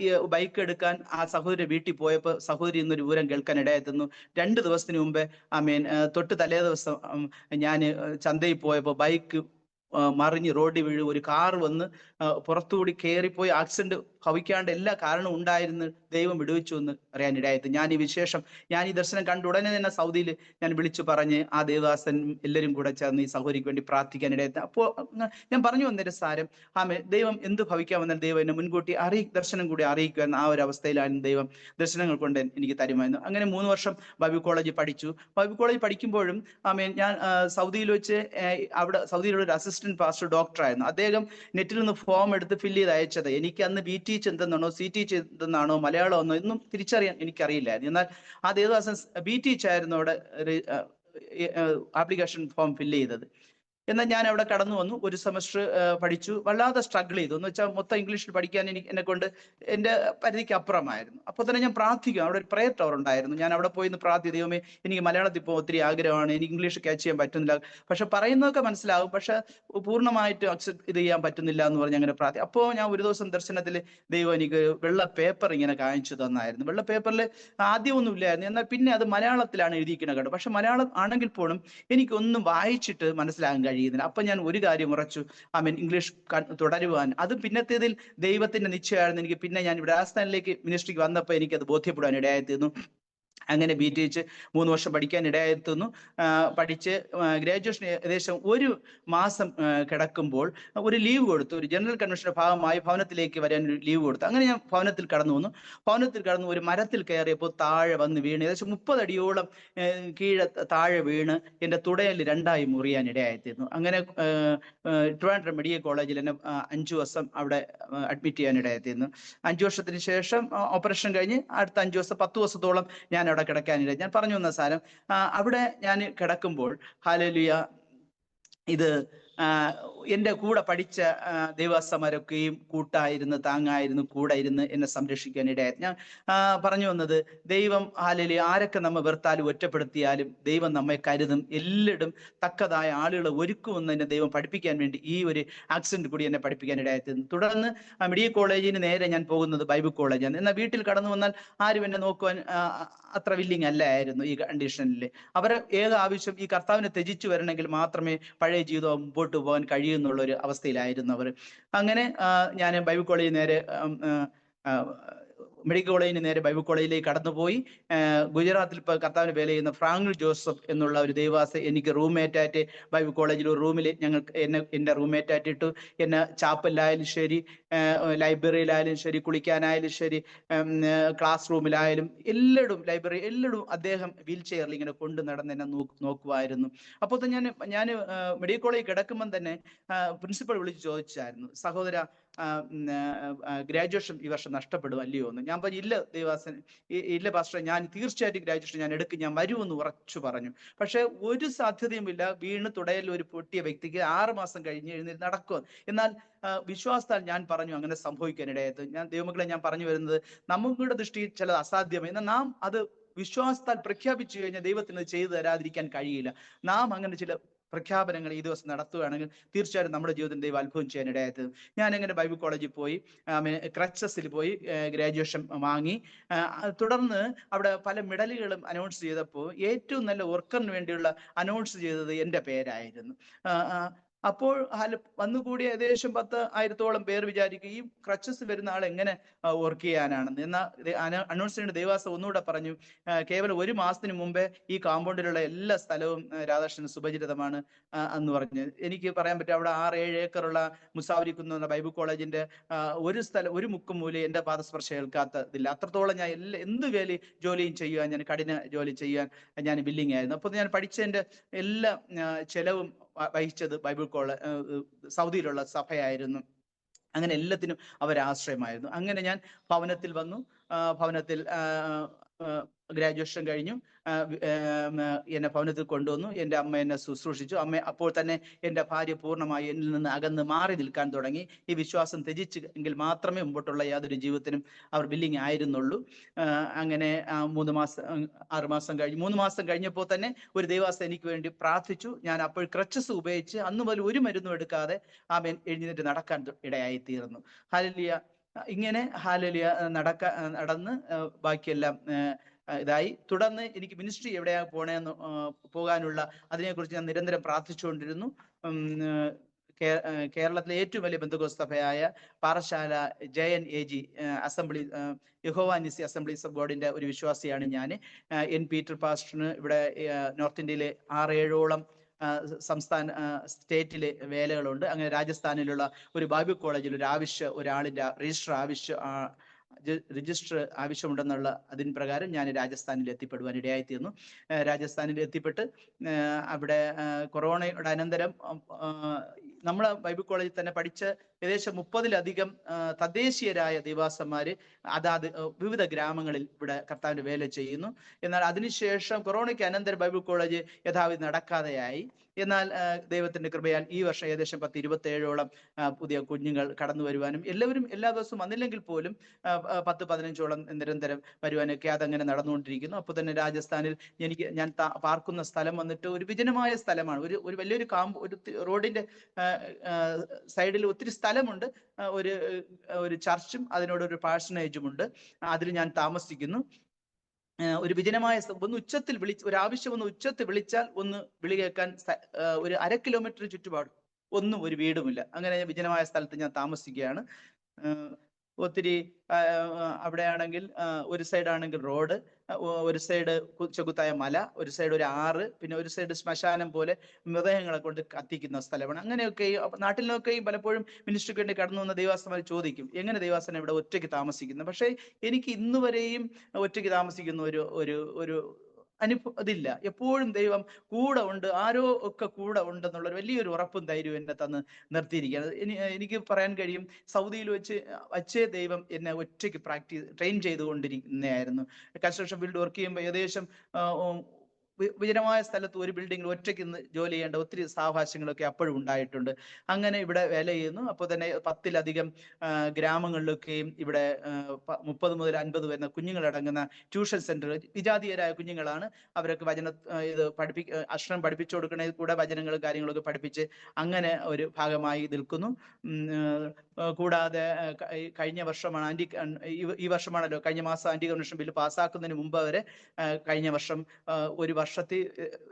ഈ ബൈക്ക് എടുക്കാൻ ആ സഹോദരി വീട്ടിൽ പോയപ്പോൾ സഹോദരി എന്നൊരു വിവരം കേൾക്കാൻ ഇടയായിത്തന്നു. 2 ദിവസത്തിന് മുമ്പേ തൊട്ട് തലേ ദിവസം ഞാൻ ചന്തയിൽ പോയപ്പോൾ ബൈക്ക് മറിഞ്ഞ് റോഡിൽ വീഴും, ഒരു കാർ വന്ന് പുറത്തുകൂടി കയറിപ്പോയി ആക്സിഡന്റ് ഭവിക്കാണ്ട് എല്ലാ കാരണവും ഉണ്ടായിരുന്നു. ദൈവം വിടുവിച്ചു എന്ന് അറിയാൻ ഇടയായത്. ഞാൻ ഈ ദർശനം കണ്ട ഉടനെ തന്നെ സൗദിയിൽ ഞാൻ വിളിച്ചു പറഞ്ഞ് ആ ദേവദാസൻ എല്ലാവരും കൂടെ ചേർന്ന് ഈ സഹോദരിക്ക് വേണ്ടി പ്രാർത്ഥിക്കാൻ ഇടയായത്. അപ്പോൾ ഞാൻ പറഞ്ഞു വന്നൊരു സാരം, ദൈവം എന്ത് ഭവിക്കാമെന്നാൽ ദൈവം എന്നെ മുൻകൂട്ടി ദർശനം കൂടി അറിയിക്കുമെന്ന് ആ ഒരു അവസ്ഥയിലാണ് ദൈവം ദർശനങ്ങൾ കൊണ്ട് എനിക്ക് തരുമായിരുന്നു. അങ്ങനെ 3 വർഷം ബൈബിൾ കോളേജിൽ പഠിച്ചു. ബൈബിൾ കോളേജിൽ പഠിക്കുമ്പോഴും ഞാൻ സൗദിയിൽ വെച്ച് അവിടെ സൗദിയിലുള്ള ഒരു അസിസ്റ്റന്റ് പാസ്റ്റർ ഡോക്ടറായിരുന്നു. അദ്ദേഹം നെറ്റിൽ നിന്ന് ഫോം എടുത്ത് ഫില്ല് ചെയ്ത് അയച്ചത്. എനിക്ക് അന്ന് BT എന്തെന്നാണോ CT എന്തെന്നാണോ മലയാളം എന്നോ ഒന്നും തിരിച്ചറിയാൻ എനിക്കറിയില്ലായിരുന്നു. എന്നാൽ ആ ദേവദാസൻ BT ആയിരുന്നു അവിടെ ആപ്ലിക്കേഷൻ ഫോം ഫില്ല് ചെയ്തത്. എന്നാൽ ഞാൻ അവിടെ കടന്നു വന്നു. 1 സെമസ്റ്റർ പഠിച്ചു. വല്ലാതെ സ്ട്രഗിൾ ചെയ്തു. എന്ന് വെച്ചാൽ മൊത്തം ഇംഗ്ലീഷിൽ പഠിക്കാൻ എന്നെ കൊണ്ട് എൻ്റെ പരിധിക്ക് അപ്പുറമായിരുന്നു. അപ്പോൾ തന്നെ ഞാൻ പ്രാർത്ഥിക്കും. അവിടെ ഒരു പ്രയർ ടവർ ഉണ്ടായിരുന്നു. ഞാൻ അവിടെ പോയി ദൈവമേ, എനിക്ക് മലയാളത്തിൽ ഇപ്പോൾ ഒത്തിരി ആഗ്രഹമാണ്, എനിക്ക് ഇംഗ്ലീഷ് ക്യാച്ച് ചെയ്യാൻ പറ്റുന്നില്ല, പക്ഷെ പറയുന്നതൊക്കെ മനസ്സിലാവും, പക്ഷെ പൂർണ്ണമായിട്ട് അക്സെപ്റ്റ് ചെയ്യാൻ പറ്റുന്നില്ല എന്ന് പറഞ്ഞ് അങ്ങനെ പ്രാർത്ഥിക്കും. അപ്പോൾ ഞാൻ ഒരു ദിവസം ദർശനത്തിൽ ദൈവം എനിക്ക് വെള്ള പേപ്പർ ഇങ്ങനെ കാണിച്ചു തന്നായിരുന്നു. വെള്ള പേപ്പറിൽ ആദ്യമൊന്നും ഇല്ലായിരുന്നു, എന്നാൽ പിന്നെ അത് മലയാളത്തിലാണ് എഴുതിയിരിക്കുന്നത് കേട്ടോ. പക്ഷെ മലയാളം ആണെങ്കിൽ പോലും എനിക്കൊന്നും വായിച്ചിട്ട് മനസ്സിലാകാൻ കഴിയുന്നില്ല. അപ്പൊ ഞാൻ ഒരു കാര്യം ഉറച്ചു, ഇംഗ്ലീഷ് തുടരുവാൻ. അത് പിന്നത്തേതിൽ ദൈവത്തിന്റെ നിശ്ചയമായിരുന്നു. എനിക്ക് പിന്നെ ഞാൻ ഇവിടെ രാജസ്ഥാനിലേക്ക് മിനിസ്ട്രിക്ക് വന്നപ്പോൾ എനിക്കത് ബോധ്യപ്പെടാൻ ഇടയായിത്തീർന്നു. അങ്ങനെ BTH 3 വർഷം പഠിക്കാൻ ഇടയായെത്തുന്നു. പഠിച്ച് ഗ്രാജുവേഷൻ ഏകദേശം 1 മാസം കിടക്കുമ്പോൾ ഒരു ലീവ് കൊടുത്തു. ഒരു ജനറൽ കൺവെൻഷന്റെ ഭാഗമായി ഭവനത്തിലേക്ക് വരാൻ ഒരു ലീവ് കൊടുത്തു. അങ്ങനെ ഞാൻ ഭവനത്തിൽ കടന്നു വന്നു. ഭവനത്തിൽ കടന്നു ഒരു മരത്തിൽ കയറിയപ്പോൾ താഴെ വന്ന് വീണ് ഏകദേശം 30 അടിയോളം കീഴെ താഴെ വീണ് എൻ്റെ തുടയിൽ 2ആയി മുറിയാൻ ഇടയായിത്തീർന്നു. അങ്ങനെ ട്രിവാൻഡ്രം മെഡിക്കൽ കോളേജിൽ എന്നെ 5 വർഷം അവിടെ അഡ്മിറ്റ് ചെയ്യാൻ ഇടയായിത്തീർന്നു. 5 വർഷത്തിന് ശേഷം ഓപ്പറേഷൻ കഴിഞ്ഞ് അടുത്ത 5 വർഷം 10 വർഷത്തോളം ഞാൻ അവിടെ കിടക്കാനില്ല. ഞാൻ പറഞ്ഞു വന്ന സാരം അവിടെ ഞാൻ കിടക്കുമ്പോൾ ഹല്ലേലൂയ, ഇത് എൻ്റെ കൂടെ പഠിച്ച ദൈവദാസന്മാരൊക്കെയും കൂട്ടായിരുന്നു, താങ്ങായിരുന്നു, കൂടെ ഇരുന്ന് എന്നെ സംരക്ഷിക്കാൻ ഇടയായി. ഞാൻ പറഞ്ഞു വന്നത്, ദൈവം ഹല്ലേലൂയ ആരൊക്കെ നമ്മെ വെറുത്താലും ഒറ്റപ്പെടുത്തിയാലും ദൈവം നമ്മെ കരുതും, എല്ലായിടും തക്കതായ ആളുകളെ ഒരുക്കുമെന്ന് എന്നെ ദൈവം പഠിപ്പിക്കാൻ വേണ്ടി ഈ ഒരു ആക്സിഡന്റ് കൂടി എന്നെ പഠിപ്പിക്കാൻ ഇടയായിരുന്നു. തുടർന്ന് മെഡിക്കൽ കോളേജിന് നേരെ ഞാൻ പോകുന്നത് ബൈബിൾ കോളേജാണ്. എന്നാൽ വീട്ടിൽ കടന്നു വന്നാൽ ആരും എന്നെ നോക്കുവാൻ അത്ര വില്ലിങ് അല്ലായിരുന്നു ഈ കണ്ടീഷനിൽ. അവരെ ഏക ആവശ്യം ഈ കർത്താവിനെ ത്യജിച്ചു വരണമെങ്കിൽ മാത്രമേ പഴയ ജീവിതം മുമ്പോട്ട് പോകാൻ കഴിയുന്നുള്ള ഒരു അവസ്ഥയിലായിരുന്നു അവർ. അങ്ങനെ ഞാൻ ബൈബിൾ കോളേജിൽ നേരെ മെഡിക്കൽ കോളേജിന് നേരെ ബൈബിൾ കോളേജിലേക്ക് കടന്നുപോയി. ഗുജറാത്തിൽ ഇപ്പോൾ കർത്താവിന് വേല ചെയ്യുന്ന ഫ്രാങ്കിൾ ജോസഫ് എന്നുള്ള ഒരു ദൈവദാസ എനിക്ക് റൂംമേറ്റ് ആയിട്ട് ബൈബിൾ കോളേജിൽ ഒരു റൂമിൽ എൻ്റെ റൂംമേറ്റ് ആയിട്ട് ഇട്ടു. എന്നെ ചാപ്പലിലായാലും ശരി, ലൈബ്രറിയിലായാലും ശരി, കുളിക്കാനായാലും ശരി, ക്ലാസ് റൂമിലായാലും എല്ലായിടും, ലൈബ്രറി എല്ലായിടും അദ്ദേഹം വീൽ ചെയറിൽ ഇങ്ങനെ കൊണ്ട് നടന്ന് എന്നെ നോക്കുമായിരുന്നു. അപ്പോൾ ഞാൻ മെഡിക്കൽ കോളേജിൽ കിടക്കുമ്പം തന്നെ പ്രിൻസിപ്പൾ വിളിച്ച് ചോദിച്ചായിരുന്നു, സഹോദര ഗ്രാജുവേഷൻ ഈ വർഷം നഷ്ടപ്പെടും അല്ലയോ എന്ന്. ഞാൻ പറഞ്ഞു, ഇല്ല ദൈവാസൻ, ഇല്ല പാസ്റ്റർ, ഞാൻ തീർച്ചയായിട്ടും ഗ്രാജുവേഷൻ ഞാൻ എടുക്കും, ഞാൻ വരുമെന്ന് ഉറച്ചു പറഞ്ഞു. പക്ഷെ ഒരു സാധ്യതയുമില്ല. വീണ് തുടയിൽ ഒരു പൊട്ടിയ വ്യക്തിക്ക് 6 മാസം കഴിഞ്ഞ് എഴുന്നേറ്റ് നടക്കും. എന്നാൽ വിശ്വാസത്താൽ ഞാൻ പറഞ്ഞു അങ്ങനെ സംഭവിക്കാനിടയായത്. ഞാൻ ദൈവമക്കളെ, ഞാൻ പറഞ്ഞു വരുന്നത്, നമ്മുടെ ദൃഷ്ടിയിൽ ചിലത് അസാധ്യമായി, എന്നാൽ നാം അത് വിശ്വാസത്താൽ പ്രഖ്യാപിച്ചു കഴിഞ്ഞാൽ ദൈവത്തിന് ചെയ്തു തരാതിരിക്കാൻ കഴിയില്ല. നാം അങ്ങനെ ചില പ്രഖ്യാപനങ്ങൾ ഈ ദിവസം നടത്തുകയാണെങ്കിൽ തീർച്ചയായിട്ടും നമ്മുടെ ജീവിതത്തിൽ ദൈവം അത്ഭുതം ചെയ്യാൻ ഇടയായത്. ഞാൻ എങ്ങനെ ബൈബിൾ കോളേജിൽ പോയി, ക്രച്ചസിൽ പോയി ഗ്രാജുവേഷൻ വാങ്ങി. തുടർന്ന് അവിടെ പല മെഡലുകളും അനൗൺസ് ചെയ്തപ്പോൾ ഏറ്റവും നല്ല വർക്കറിന് വേണ്ടിയുള്ള അനൗൺസ് ചെയ്തത് എൻ്റെ പേരായിരുന്നു. അപ്പോൾ വന്നുകൂടിയ ഏകദേശം 10,000-ഓളം പേർ വിചാരിക്കും ഈ ക്രച്ചസ് വരുന്ന ആൾ എങ്ങനെ വർക്ക് ചെയ്യാനാണെന്ന്. എന്നാൽ അനൗൺസ്മെന്റ് ദേവാസ ഒന്നുകൂടെ പറഞ്ഞു, കേവലം 1 മാസത്തിന് മുമ്പേ ഈ കാമ്പൗണ്ടിലുള്ള എല്ലാ സ്ഥലവും രാധാകൃഷ്ണൻ സുപരിചിതമാണ് എന്ന് പറഞ്ഞ്. എനിക്ക് പറയാൻ പറ്റും, അവിടെ 6-7 ഏക്കറുള്ള മുസാവരിക്കുന്ന് എന്ന ബൈബിൾ കോളേജിന്റെ ഒരു മുക്കും മൂലയും എൻ്റെ പാദസ്പർശം ഏൽക്കാത്തതില്ല. അത്രത്തോളം ഞാൻ എന്ത് ജോലിയും ചെയ്യുവാൻ, ഞാൻ കഠിന ജോലി ചെയ്യാൻ ഞാൻ ബില്ലിംഗ് ആയിരുന്നു. അപ്പോൾ ഞാൻ പഠിച്ചതിൻ്റെ എല്ലാ ചെലവും വഹിച്ചത് ബൈബിൾ സൗദിയിലുള്ള സഭയായിരുന്നു. അങ്ങനെ എല്ലാത്തിനും അവരാശ്രയമായിരുന്നു. അങ്ങനെ ഞാൻ ഭവനത്തിൽ വന്നു. ഭവനത്തിൽ ഗ്രാജുവേഷൻ കഴിഞ്ഞു. എന്നെ ഭവനത്തിൽ കൊണ്ടുവന്നു. എൻ്റെ അമ്മ എന്നെ ശുശ്രൂഷിച്ചു. അപ്പോൾ തന്നെ എൻ്റെ ഭാര്യ പൂർണ്ണമായി എന്നിൽ നിന്ന് അകന്ന് മാറി നിൽക്കാൻ തുടങ്ങി. ഈ വിശ്വാസം ത്യജിച്ചെങ്കിൽ മാത്രമേ മുമ്പോട്ടുള്ള യാതൊരു ജീവിതത്തിനും അവർ ബില്ലിംഗ് ആയിരുന്നുള്ളൂ. അങ്ങനെ 6 മാസം കഴിഞ്ഞു. 3 മാസം കഴിഞ്ഞപ്പോൾ തന്നെ ഒരു ദൈവദാസൻ എനിക്ക് വേണ്ടി പ്രാർത്ഥിച്ചു. ഞാൻ അപ്പോൾ ക്രച്ചസ് ഉപയോഗിച്ച് അന്ന് മുതൽ ഒരു മരുന്നും എടുക്കാതെ ആമേൻ എഴുന്നേറ്റ് നടക്കാൻ ഇടയായി തീർന്നു. ഹല്ലേലൂയ. ഇങ്ങനെ ഹല്ലേലൂയ നടന്ന് ബാക്കിയെല്ലാം ഇതായി. തുടർന്ന് എനിക്ക് മിനിസ്ട്രി എവിടെയാ പോകാനുള്ള അതിനെക്കുറിച്ച് ഞാൻ നിരന്തരം പ്രാർത്ഥിച്ചുകൊണ്ടിരുന്നു. കേരളത്തിലെ ഏറ്റവും വലിയ ബന്ധുക്കോസ് സഭയായ പാറശാല JNAG അസംബ്ലി, യഹോവ നിസി അസംബ്ലീസ് ഓഫ് ഗോഡിന്റെ ഒരു വിശ്വാസിയാണ് ഞാൻ. N. പീറ്റർ പാസ്റ്ററിന് ഇവിടെ നോർത്ത് ഇന്ത്യയിലെ 6-7ഓളം സ്റ്റേറ്റിലെ വേലകളുണ്ട്. അങ്ങനെ രാജസ്ഥാനിലുള്ള ഒരു ബൈബിൾ കോളേജിൽ ഒരാളിന്റെ രജിസ്റ്റർ ആവശ്യമുണ്ടെന്നുള്ള അതിന് പ്രകാരം ഞാൻ രാജസ്ഥാനിൽ എത്തിപ്പെടുവാൻ ഇടയായിത്തീർന്നു. രാജസ്ഥാനിൽ എത്തിപ്പെട്ട് അവിടെ കൊറോണയുടെ അനന്തരം നമ്മളെ ബൈബിൾ കോളേജിൽ തന്നെ പഠിച്ച ഏകദേശം 30-ലധികം തദ്ദേശീയരായ ദൈവദാസന്മാര് അതാത് വിവിധ ഗ്രാമങ്ങളിൽ ഇവിടെ കർത്താവിന്റെ വേല ചെയ്യുന്നു. എന്നാൽ അതിനുശേഷം കൊറോണയ്ക്ക് അനന്തരം ബൈബിൾ കോളേജ് യഥാവിധി നടക്കാതെയായി. എന്നാൽ ദൈവത്തിന്റെ കൃപയാൽ ഈ വർഷം ഏകദേശം 10-27ഓളം പുതിയ കുഞ്ഞുങ്ങൾ കടന്നു വരുവാനും എല്ലാവരും എല്ലാ ദിവസവും വന്നില്ലെങ്കിൽ പോലും 10-15ഓളം നിരന്തരം വരുവാനൊക്കെ അതങ്ങനെ നടന്നുകൊണ്ടിരിക്കുന്നു. അപ്പോൾ തന്നെ രാജസ്ഥാനിൽ ഞാൻ പാർക്കുന്ന സ്ഥലം വന്നിട്ട് ഒരു വിജനമായ സ്ഥലമാണ്. ഒരു വലിയൊരു ഒരു റോഡിന്റെ സൈഡിൽ ഒത്തിരി സ്ഥലമുണ്ട്. ഒരു ചർച്ചും അതിനോടൊരു പാഴ്സണേജും ഉണ്ട്. അതിൽ ഞാൻ താമസിക്കുന്നു. ഒരു വിജനമായ ഒന്ന് ഉച്ചത്തിൽ ഒരു ആവശ്യം ഒന്ന് ഉച്ചത്തിൽ വിളിച്ചാൽ ഒന്ന് വിളി കേൾക്കാൻ ഒരു 1/2 കിലോമീറ്റർ ചുറ്റുപാടും ഒന്നും ഒരു വീടുമില്ല. അങ്ങനെ വിജനമായ സ്ഥലത്ത് ഞാൻ താമസിക്കുകയാണ്. ഒത്തിരി അവിടെയാണെങ്കിൽ ഒരു സൈഡ് ആണെങ്കിൽ റോഡ്, ഒരു സൈഡ് ചെകുത്തായ മല, ഒരു സൈഡ് ഒരു ആറ്, പിന്നെ ഒരു സൈഡ് ശ്മശാനം പോലെ മൃതദേഹങ്ങളെ കൊണ്ട് കത്തിക്കുന്ന സ്ഥലമാണ്. അങ്ങനെയൊക്കെ നാട്ടിലൊക്കെയും പലപ്പോഴും മിനിസ്ട്രിക്ക് വേണ്ടി കടന്നു വന്ന ദൈവാസന്മാർ ചോദിക്കും, എങ്ങനെ ദൈവാസനം ഇവിടെ ഒറ്റയ്ക്ക് താമസിക്കുന്നു? പക്ഷേ എനിക്ക് ഇന്ന് വരെയും ഒറ്റയ്ക്ക് താമസിക്കുന്ന ഒരു ഇതില്ല. എപ്പോഴും ദൈവം കൂടെ ഉണ്ട്, ആരോ ഒക്കെ കൂടെ ഉണ്ടെന്നുള്ള ഒരു വലിയൊരു ഉറപ്പും ധൈര്യവും എന്നെ തന്ന് നിർത്തിയിരിക്കുകയാണ്. എനിക്ക് പറയാൻ കഴിയും, സൗദിയിൽ വച്ചേ ദൈവം എന്നെ ഒറ്റയ്ക്ക് ട്രെയിൻ ചെയ്തുകൊണ്ടിരിക്കുന്നതായിരുന്നു. കൺസ്ട്രക്ഷൻ ഫീൽഡ് വർക്ക് ചെയ്യുമ്പോൾ ഏകദേശം വിജനമായ സ്ഥലത്ത് ഒരു ബിൽഡിങ്ങിൽ ഒറ്റയ്ക്ക് ജോലി ചെയ്യേണ്ട ഒത്തിരി സാവകാശങ്ങളൊക്കെ അപ്പോഴും ഉണ്ടായിട്ടുണ്ട്. അങ്ങനെ ഇവിടെ വേല ചെയ്യുന്നു. അപ്പോൾ തന്നെ 10-ലധികം ഗ്രാമങ്ങളിലൊക്കെയും ഇവിടെ 30 മുതൽ 50 വരുന്ന കുഞ്ഞുങ്ങളടങ്ങുന്ന ട്യൂഷൻ സെന്റർ, വിജാതീയരായ കുഞ്ഞുങ്ങളാണ്. അവരൊക്കെ അക്ഷരം പഠിപ്പിച്ചു കൊടുക്കണേ, കൂടെ വചനങ്ങളും കാര്യങ്ങളൊക്കെ പഠിപ്പിച്ച് അങ്ങനെ ഒരു ഭാഗമായി നിൽക്കുന്നു. കൂടാതെ കഴിഞ്ഞ വർഷമാണ് ഈ വർഷമാണല്ലോ, കഴിഞ്ഞ മാസം ആന്റി കൺവെൻഷൻ ബില്ല് പാസ്സാക്കുന്നതിന് മുമ്പ് വരെ കഴിഞ്ഞ വർഷം ഒരു വർഷത്തിൽ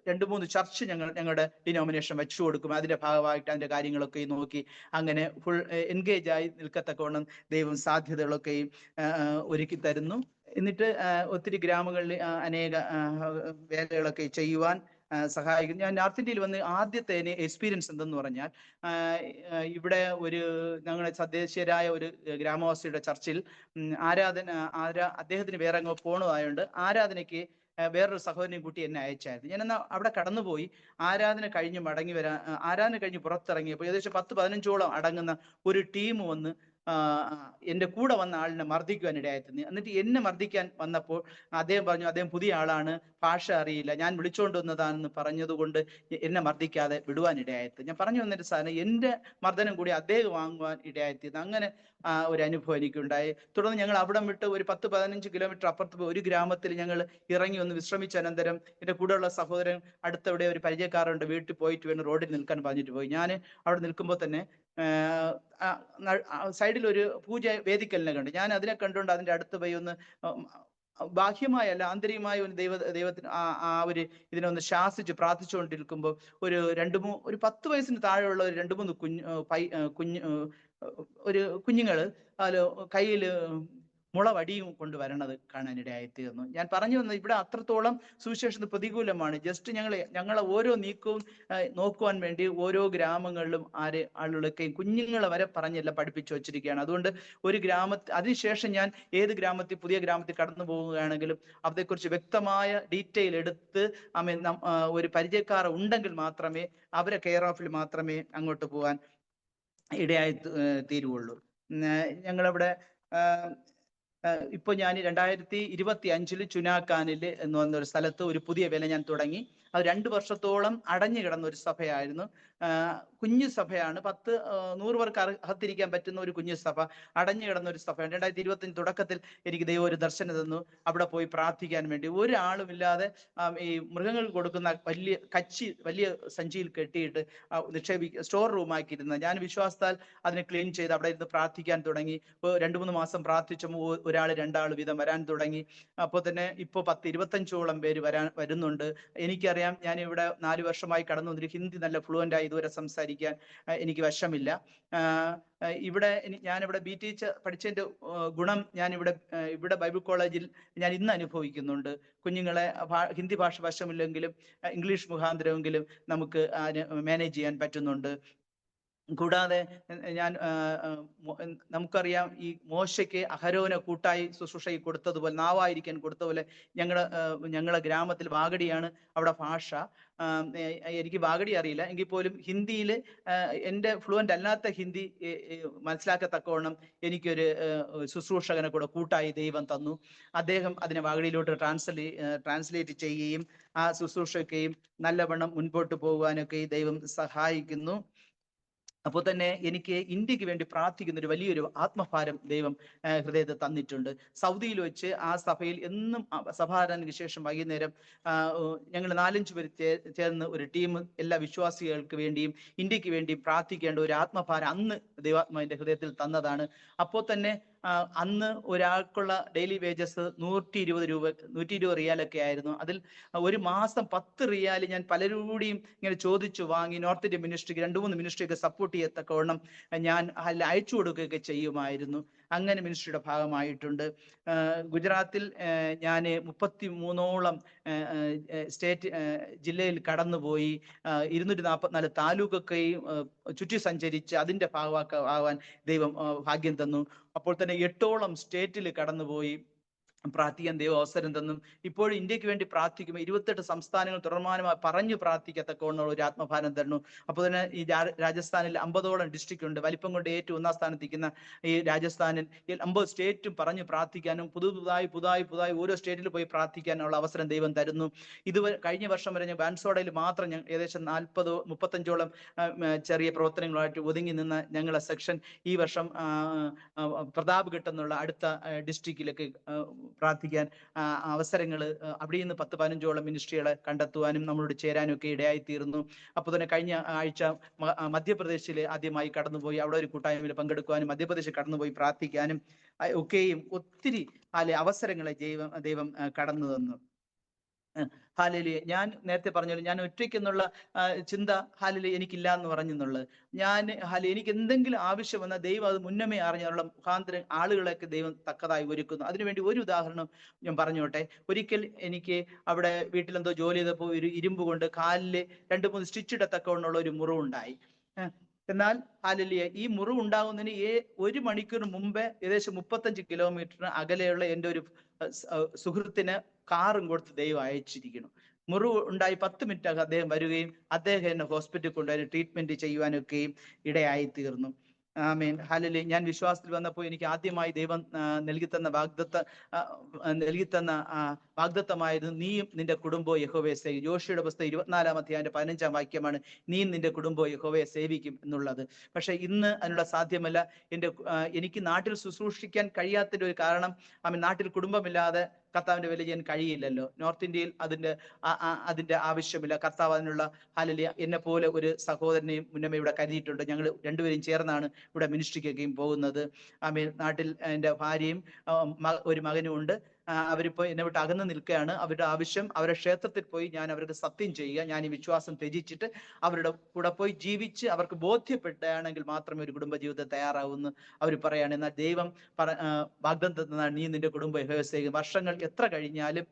2-3 ചർച്ച് ഞങ്ങളുടെ ഡിനോമിനേഷൻ വെച്ചു കൊടുക്കും. അതിന്റെ ഭാഗമായിട്ട് അതിന്റെ കാര്യങ്ങളൊക്കെ നോക്കി അങ്ങനെ ഫുൾ എൻഗേജ് ആയി നിൽക്കത്തക്കവണ്ണം ദൈവം സാധ്യതകളൊക്കെയും ഒരുക്കി തരുന്നു. എന്നിട്ട് ഒത്തിരി ഗ്രാമങ്ങളിൽ അനേക വേലകളൊക്കെ ചെയ്യുവാൻ സഹായിക്കും. ഞാൻ നോർത്ത് ഇന്ത്യയിൽ വന്ന് ആദ്യത്തെ എക്സ്പീരിയൻസ് എന്തെന്ന് പറഞ്ഞാൽ, ഇവിടെ ഞങ്ങളുടെ തദ്ദേശീയരായ ഒരു ഗ്രാമവാസിയുടെ ചർച്ചിൽ അദ്ദേഹത്തിന് വേറെ അങ്ങോ പോണതായോണ്ട് ആരാധനയ്ക്ക് വേറൊരു സഹോദരനെയും കൂട്ടി എന്നെ അയച്ചായിരുന്നു. ഞാനെന്നാ അവിടെ കടന്നുപോയി ആരാധന കഴിഞ്ഞ് പുറത്തിറങ്ങിയപ്പോൾ ഏകദേശം 10-15ഓളം അടങ്ങുന്ന ഒരു ടീം വന്ന് എൻ്റെ കൂടെ വന്ന ആളിനെ മർദ്ദിക്കുവാൻ ഇടയായിത്തീർന്നു. എന്നിട്ട് എന്നെ മർദ്ദിക്കാൻ വന്നപ്പോൾ അദ്ദേഹം പറഞ്ഞു, അദ്ദേഹം പുതിയ ആളാണ്, ഭാഷ അറിയില്ല, ഞാൻ വിളിച്ചോണ്ട് വന്നതാണെന്ന് പറഞ്ഞതുകൊണ്ട് എന്നെ മർദ്ദിക്കാതെ വിടുവാൻ ഇടയായിത്തീർന്നു. ഞാൻ പറഞ്ഞു വന്നൊരു സാധനം, എൻ്റെ മർദ്ദനം കൂടി അദ്ദേഹം വാങ്ങുവാൻ ഇടയായിത്തീർന്നു. അങ്ങനെ ഒരു അനുഭവം എനിക്കുണ്ടായി. തുടർന്ന് ഞങ്ങൾ അവിടം വിട്ട് ഒരു 10-15 കിലോമീറ്റർ അപ്പുറത്ത് ഒരു ഗ്രാമത്തിൽ ഞങ്ങൾ ഇറങ്ങി ഒന്ന് വിശ്രമിച്ച അനന്തരം എൻ്റെ കൂടെയുള്ള സഹോദരൻ അടുത്തവിടെ ഒരു പരിചയക്കാരുണ്ട്, വീട്ടിൽ പോയിട്ട് വേണം റോഡിൽ നിൽക്കാൻ പറഞ്ഞിട്ട് പോയി. ഞാൻ അവിടെ നിൽക്കുമ്പോൾ തന്നെ സൈഡിൽ ഒരു പൂജ വേദിക്കലിനെ കണ്ടു. ഞാൻ അതിനെ കണ്ടുകൊണ്ട് അതിൻ്റെ അടുത്ത് പോയി ഒന്ന് ബാഹ്യമായല്ല ആന്തരികമായ ഒരു ദൈവത്തിന് ഒരു ഇതിനൊന്ന് ശാസിച്ച് പ്രാർത്ഥിച്ചുകൊണ്ടിരിക്കുമ്പോൾ ഒരു 10 വയസ്സിന് താഴെയുള്ള ഒരു 2-3 കുഞ്ഞുങ്ങള് കയ്യിൽ മുളവടിയും കൊണ്ടുവരണത് കാണാനിടയായിത്തീർന്നു. ഞാൻ പറഞ്ഞു വന്നത്, ഇവിടെ അത്രത്തോളം സുവിശേഷത്തിന് പ്രതികൂലമാണ്. ജസ്റ്റ് ഞങ്ങളെ ഓരോ നീക്കവും നോക്കുവാൻ വേണ്ടി ഓരോ ഗ്രാമങ്ങളിലും ആളുകളൊക്കെ കുഞ്ഞുങ്ങളെ വരെ പറഞ്ഞെല്ലാം പഠിപ്പിച്ചു വച്ചിരിക്കുകയാണ്. അതുകൊണ്ട് ഒരു അതിനുശേഷം ഞാൻ ഏത് പുതിയ ഗ്രാമത്തിൽ കടന്നു പോവുകയാണെങ്കിലും അതേക്കുറിച്ച് വ്യക്തമായ ഡീറ്റെയിൽ എടുത്ത് ഒരു പരിചയക്കാർ ഉണ്ടെങ്കിൽ മാത്രമേ, അവരെ കെയർ ഓഫിൽ മാത്രമേ അങ്ങോട്ട് പോകാൻ ഇടയായി തീരുവുള്ളൂ. ഞങ്ങളവിടെ ഇപ്പോൾ ഞാൻ 2025 ചുനാക്കാനിൽ എന്ന് പറഞ്ഞൊരു സ്ഥലത്ത് ഒരു പുതിയ വേല ഞാൻ തുടങ്ങി. അത് 2 വർഷത്തോളം അടഞ്ഞു കിടന്ന ഒരു സഭയായിരുന്നു. കുഞ്ഞു സഭയാണ്, 100 പേർക്ക് അകത്തിരിക്കാൻ പറ്റുന്ന ഒരു കുഞ്ഞു സഭ, അടഞ്ഞു കിടന്ന ഒരു സഭയാണ്. 2025 തുടക്കത്തിൽ എനിക്ക് ദൈവം ഒരു ദർശനം തന്നു, അവിടെ പോയി പ്രാർത്ഥിക്കാൻ വേണ്ടി. ഒരാളുമില്ലാതെ ഈ മൃഗങ്ങൾ കൊടുക്കുന്ന വലിയ സഞ്ചിയിൽ കെട്ടിയിട്ട് സ്റ്റോർ റൂമാക്കിയിരുന്ന ഞാൻ വിശ്വാസത്താൽ അതിനെ ക്ലീൻ ചെയ്ത് അവിടെ ഇരുന്ന് പ്രാർത്ഥിക്കാൻ തുടങ്ങി. 2-3 മാസം പ്രാർത്ഥിച്ചപ്പോൾ 1-2 വീതം വരാൻ തുടങ്ങി. അപ്പോൾ തന്നെ ഇപ്പോൾ 10-25ഓളം പേര് വരുന്നുണ്ട്. എനിക്കറിയാം, ഞാൻ ഇവിടെ 4 വർഷമായി കടന്നു വന്നിട്ട് ഹിന്ദി നല്ല ഫ്ലുവൻ്റ് ആയി ഇതുവരെ സംസാരിക്കാൻ എനിക്ക് വശമില്ല. ഞാനിവിടെ BT പഠിച്ചതിൻ്റെ ഗുണം ഇവിടെ ബൈബിൾ കോളേജിൽ ഞാൻ ഇന്ന് അനുഭവിക്കുന്നുണ്ട്. കുഞ്ഞുങ്ങളെ ഹിന്ദി ഭാഷ വശമില്ലെങ്കിലും ഇംഗ്ലീഷ് മുഖാന്തരമെങ്കിലും നമുക്ക് മാനേജ് ചെയ്യാൻ പറ്റുന്നുണ്ട്. കൂടാതെ നമുക്കറിയാം, ഈ മോശയ്ക്ക് അഹരോനെ കൂട്ടായി ശുശ്രൂഷ കൊടുത്തതുപോലെ, നാവായിരിക്കാൻ കൊടുത്തതുപോലെ ഞങ്ങളെ ഗ്രാമത്തിൽ വാഗടിയാണ് അവിടെ ഭാഷ. എനിക്ക് വാഗടി അറിയില്ല എങ്കിൽ പോലും ഹിന്ദിയിൽ എൻ്റെ ഫ്ലുവൻ്റ് അല്ലാത്ത ഹിന്ദി മനസ്സിലാക്കത്തക്കവണ്ണം എനിക്കൊരു ശുശ്രൂഷകനെ കൂടെ കൂട്ടായി ദൈവം തന്നു. അദ്ദേഹം അതിനെ വാഗടിയിലോട്ട് ട്രാൻസ്ലേറ്റ് ചെയ്യുകയും ആ ശുശ്രൂഷയ്ക്കെയും നല്ലവണ്ണം മുൻപോട്ട് പോകുവാനൊക്കെ ദൈവം സഹായിക്കുന്നു. അപ്പോൾ തന്നെ എനിക്ക് ഇന്ത്യക്ക് വേണ്ടി പ്രാർത്ഥിക്കുന്ന ഒരു വലിയൊരു ആത്മഭാരം ദൈവം ഹൃദയത്തിൽ തന്നിട്ടുണ്ട്. സൗദിയിൽ വെച്ച് ആ സഭയിൽ എന്നും സഭാരാധനയ്ക്ക് ശേഷം വൈകുന്നേരം ഞങ്ങൾ 4-5 പേര് ചേർന്ന് ഒരു ടീം എല്ലാ വിശ്വാസികൾക്ക് വേണ്ടിയും ഇന്ത്യക്ക് വേണ്ടിയും പ്രാർത്ഥിക്കേണ്ട ഒരു ആത്മഭാരം അന്ന് ദൈവാത്മാവിന്റെ ഹൃദയത്തിൽ തന്നതാണ്. അപ്പോൾ തന്നെ അന്ന് ഒരാൾക്കുള്ള ഡെയിലി വേജസ് 120 രൂപ, 120 റിയാലൊക്കെ ആയിരുന്നു. അതിൽ ഒരു മാസം 10 റിയാൽ ഞാൻ പലരോടെയും ഇങ്ങനെ ചോദിച്ചു വാങ്ങി നോർത്ത് ഇന്ത്യൻ മിനിസ്ട്രിക്ക് 2-3 മിനിസ്ട്രിയൊക്കെ സപ്പോർട്ട് ചെയ്യത്തക്കവണ്ണം ഞാൻ അയച്ചു കൊടുക്കുകയൊക്കെ ചെയ്യുമായിരുന്നു. അങ്ങനെ മിനിസ്ട്രിയുടെ ഭാഗമായിട്ടുണ്ട്. ഗുജറാത്തിൽ ഞാൻ 33ഓളം സ്റ്റേറ്റ് ജില്ലയിൽ കടന്നുപോയി. 244 താലൂക്കൊക്കെയും ചുറ്റി സഞ്ചരിച്ച് അതിൻ്റെ ഭാഗമാകാൻ ദൈവം ഭാഗ്യം തന്നു. അപ്പോൾ തന്നെ 8ഓളം സ്റ്റേറ്റിൽ കടന്നുപോയി പ്രാർത്ഥിക്കാൻ ദൈവം അവസരം തന്നും. ഇപ്പോൾ ഇന്ത്യക്ക് വേണ്ടി പ്രാർത്ഥിക്കുമ്പോൾ 28 സംസ്ഥാനങ്ങൾ തുടർമാനമായി പറഞ്ഞു പ്രാർത്ഥിക്കത്തക്കവണ്ണം ഒരു ആത്മഭാരം തരുന്നു. അപ്പോൾ തന്നെ ഈ രാജസ്ഥാനിൽ 50ഓളം ഡിസ്ട്രിക്റ്റ് ഉണ്ട്. വലിപ്പം കൊണ്ട് ഏറ്റവും 1-ാം സ്ഥാനത്തിരിക്കുന്ന ഈ രാജസ്ഥാനിൽ 50 സ്റ്റേറ്റും പറഞ്ഞു പ്രാർത്ഥിക്കാനും പുതുതായി ഓരോ സ്റ്റേറ്റിൽ പോയി പ്രാർത്ഥിക്കാനുള്ള അവസരം ദൈവം തരുന്നു. കഴിഞ്ഞ വർഷം വരെ ഞാൻ ബാൻസോഡയിൽ മാത്രം ഏകദേശം 35ഓളം ചെറിയ പ്രവർത്തനങ്ങളുമായിട്ട് ഒതുങ്ങി നിന്ന ഞങ്ങളുടെ സെക്ഷൻ ഈ വർഷം പ്രതാപ്ഗഡ് എന്നുള്ള അടുത്ത ഡിസ്ട്രിക്റ്റിലേക്ക് പ്രാർത്ഥിക്കാൻ അവസരങ്ങൾ അവിടെ നിന്ന് 10-15ഓളം മിനിസ്ട്രികളെ കണ്ടെത്തുവാനും നമ്മളോട് ചേരാനും ഒക്കെ ഇടയായി തീർന്നു. അപ്പോൾ തന്നെ കഴിഞ്ഞ ആഴ്ച മധ്യപ്രദേശിൽ ആദ്യമായി കടന്നുപോയി അവിടെ ഒരു കൂട്ടായ്മയിൽ പങ്കെടുക്കുവാനും മധ്യപ്രദേശിൽ കടന്നുപോയി പ്രാർത്ഥിക്കാനും ഒക്കെയും ഒത്തിരി അവസരങ്ങളെ ദൈവം കടന്നു തന്നു. ഹാലലി ഞാൻ നേരത്തെ പറഞ്ഞല്ലോ, ഞാൻ ഒറ്റയ്ക്കെന്നുള്ള ചിന്ത ഹാലലി എനിക്കില്ല എന്ന് പറഞ്ഞെന്നുള്ളത്. എനിക്ക് എന്തെങ്കിലും ആവശ്യം വന്നാൽ ദൈവം അത് മുന്നമേ അറിഞ്ഞുള്ള മുഖാന്തരം ആളുകളൊക്കെ ദൈവം തക്കതായി ഒരുക്കുന്നു. അതിനുവേണ്ടി ഒരു ഉദാഹരണം ഞാൻ പറഞ്ഞോട്ടെ. ഒരിക്കൽ എനിക്ക് അവിടെ വീട്ടിലെന്തോ ജോലി ചെയ്തപ്പോൾ ഒരു ഇരുമ്പ് കൊണ്ട് കാലിൽ 2-3 സ്റ്റിച്ച് ഇടത്തക്കവണ്ണുള്ള ഒരു മുറിവുണ്ടായി. എന്നാൽ ഹാലലിയ ഈ മുറിവ് ഉണ്ടാകുന്നതിന് 1 മണിക്കൂർ മുമ്പേ ഏകദേശം 35 കിലോമീറ്റർ അകലെയുള്ള എൻ്റെ ഒരു സുഹൃത്തിന് കാറും കൊടുത്ത് ദൈവം അയച്ചിരിക്കുന്നു. മുറിവ് ഉണ്ടായി 10 മിനിറ്റ് അദ്ദേഹം വരികയും അദ്ദേഹം എന്നെ ഹോസ്പിറ്റലിൽ കൊണ്ടുപോയി ട്രീറ്റ്മെന്റ് ചെയ്യുവാനൊക്കെയും ഇടയായി തീർന്നു. ആമേൻ. ഹല്ലേലൂയ. ഞാൻ വിശ്വാസത്തിൽ വന്നപ്പോൾ എനിക്ക് ആദ്യമായി ദൈവം നൽകിത്തന്ന വാഗ്ദത്തമായിരുന്നു, നീയും നിന്റെ കുടുംബവും യഹോവയെ സേവിക്കും. യോശുവയുടെ പുസ്തകം 24-ാം അധ്യായത്തിന്റെ 15-ാം വാക്യമാണ്, നീയും നിന്റെ കുടുംബവും യഹോവയെ സേവിക്കും എന്നുള്ളത്. പക്ഷെ ഇന്ന് അതിനുള്ള സാധ്യമല്ല. എനിക്ക് നാട്ടിൽ ശുശ്രൂഷിക്കാൻ കഴിയാത്തതിന്റെ ഒരു കാരണം, നാട്ടിൽ കുടുംബമില്ലാതെ കർത്താവിന്റെ വില ചെയ്യാൻ കഴിയില്ലല്ലോ. നോർത്ത് ഇന്ത്യയിൽ അതിന്റെ ആവശ്യമില്ല. കർത്താവ് അതിനുള്ള ഹല്ലേലൂയ എന്നെ പോലെ ഒരു സഹോദരനെയും മുന്നമേ ഇവിടെ കരുതിയിട്ടുണ്ട്. ഞങ്ങൾ രണ്ടുപേരും ചേർന്നാണ് ഇവിടെ മിനിസ്ട്രിക്കൊക്കെയും പോകുന്നത്. നാട്ടിൽ എൻ്റെ ഭാര്യയും ഒരു മകനും ഉണ്ട്. അവരിപ്പോൾ എന്നെ വിട്ട് അകന്ന് നിൽക്കുകയാണ്. അവരുടെ ആവശ്യം അവരുടെ ക്ഷേത്രത്തിൽ പോയി ഞാൻ അവർക്ക് സത്യം ചെയ്യുക, ഞാൻ ഈ വിശ്വാസം ത്യജിച്ചിട്ട് അവരുടെ കൂടെ പോയി ജീവിച്ച് അവർക്ക് ബോധ്യപ്പെട്ടാണെങ്കിൽ മാത്രമേ ഒരു കുടുംബജീവിതം തയ്യാറാവുമെന്ന് അവർ പറയാണ്. എന്നാൽ ദൈവം വാഗ്ദത്തം തന്നതാണ്, നീ നിന്റെ കുടുംബം യഹോവയെ സേവിക്കും. വർഷങ്ങൾ എത്ര കഴിഞ്ഞാലും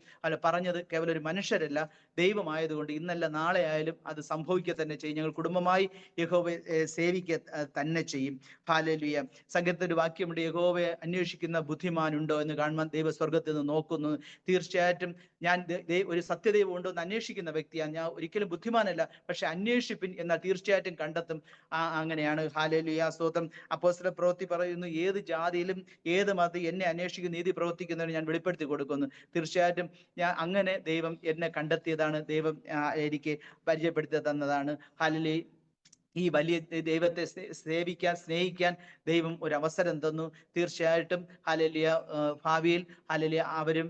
പറഞ്ഞത് കേവലം ഒരു മനുഷ്യരല്ല, ദൈവമായതുകൊണ്ട് ഇന്നല്ല നാളെ ആയാലും അത് സംഭവിക്കുക തന്നെ ചെയ്യും. ഞങ്ങൾ കുടുംബമായി യഹോവയെ സേവിക്കുക തന്നെ ചെയ്യും. ഹല്ലേലൂയ. സംഗീതത്തിൽ ഒരു വാക്യമുണ്ട്, യഹോവയെ അന്വേഷിക്കുന്ന ബുദ്ധിമാനുണ്ടോ എന്ന് കാണുവാൻ ദൈവ സ്വർഗത്തിൽ നിന്ന് നോക്കുന്നു. തീർച്ചയായിട്ടും ഞാൻ ഒരു സത്യദൈവം ഉണ്ടോ എന്ന് അന്വേഷിക്കുന്ന വ്യക്തിയാണ്. ഞാൻ ഒരിക്കലും ബുദ്ധിമാനല്ല, പക്ഷെ അന്വേഷിപ്പിൻ എന്നാൽ തീർച്ചയായിട്ടും കണ്ടെത്തും. അങ്ങനെയാണ്. ഹല്ലേലൂയ. സ്തോത്രം. അപ്പോസ്തല പ്രവൃത്തി പറയുന്നു, ഏത് ജാതിയിലും ഏത് മതത്തിൽ എന്നെ അന്വേഷിക്കുന്ന നീതി പ്രവർത്തിക്കുന്നവന് ഞാൻ വെളിപ്പെടുത്തി കൊടുക്കുന്നു. തീർച്ചയായിട്ടും അങ്ങനെ ദൈവം എന്നെ കണ്ടെത്തിയതാണ്, ദൈവം എനിക്ക് പരിചയപ്പെടുത്തി തന്നതാണ്. ഹല്ലേലൂയ. ഈ വലിയ ദൈവത്തെ സേവിക്കാൻ സ്നേഹിക്കാൻ ദൈവം ഒരു അവസരം തന്നു. തീർച്ചയായിട്ടും ഹല്ലേലൂയ ഭാവിയിൽ ഹല്ലേലൂയ അവരും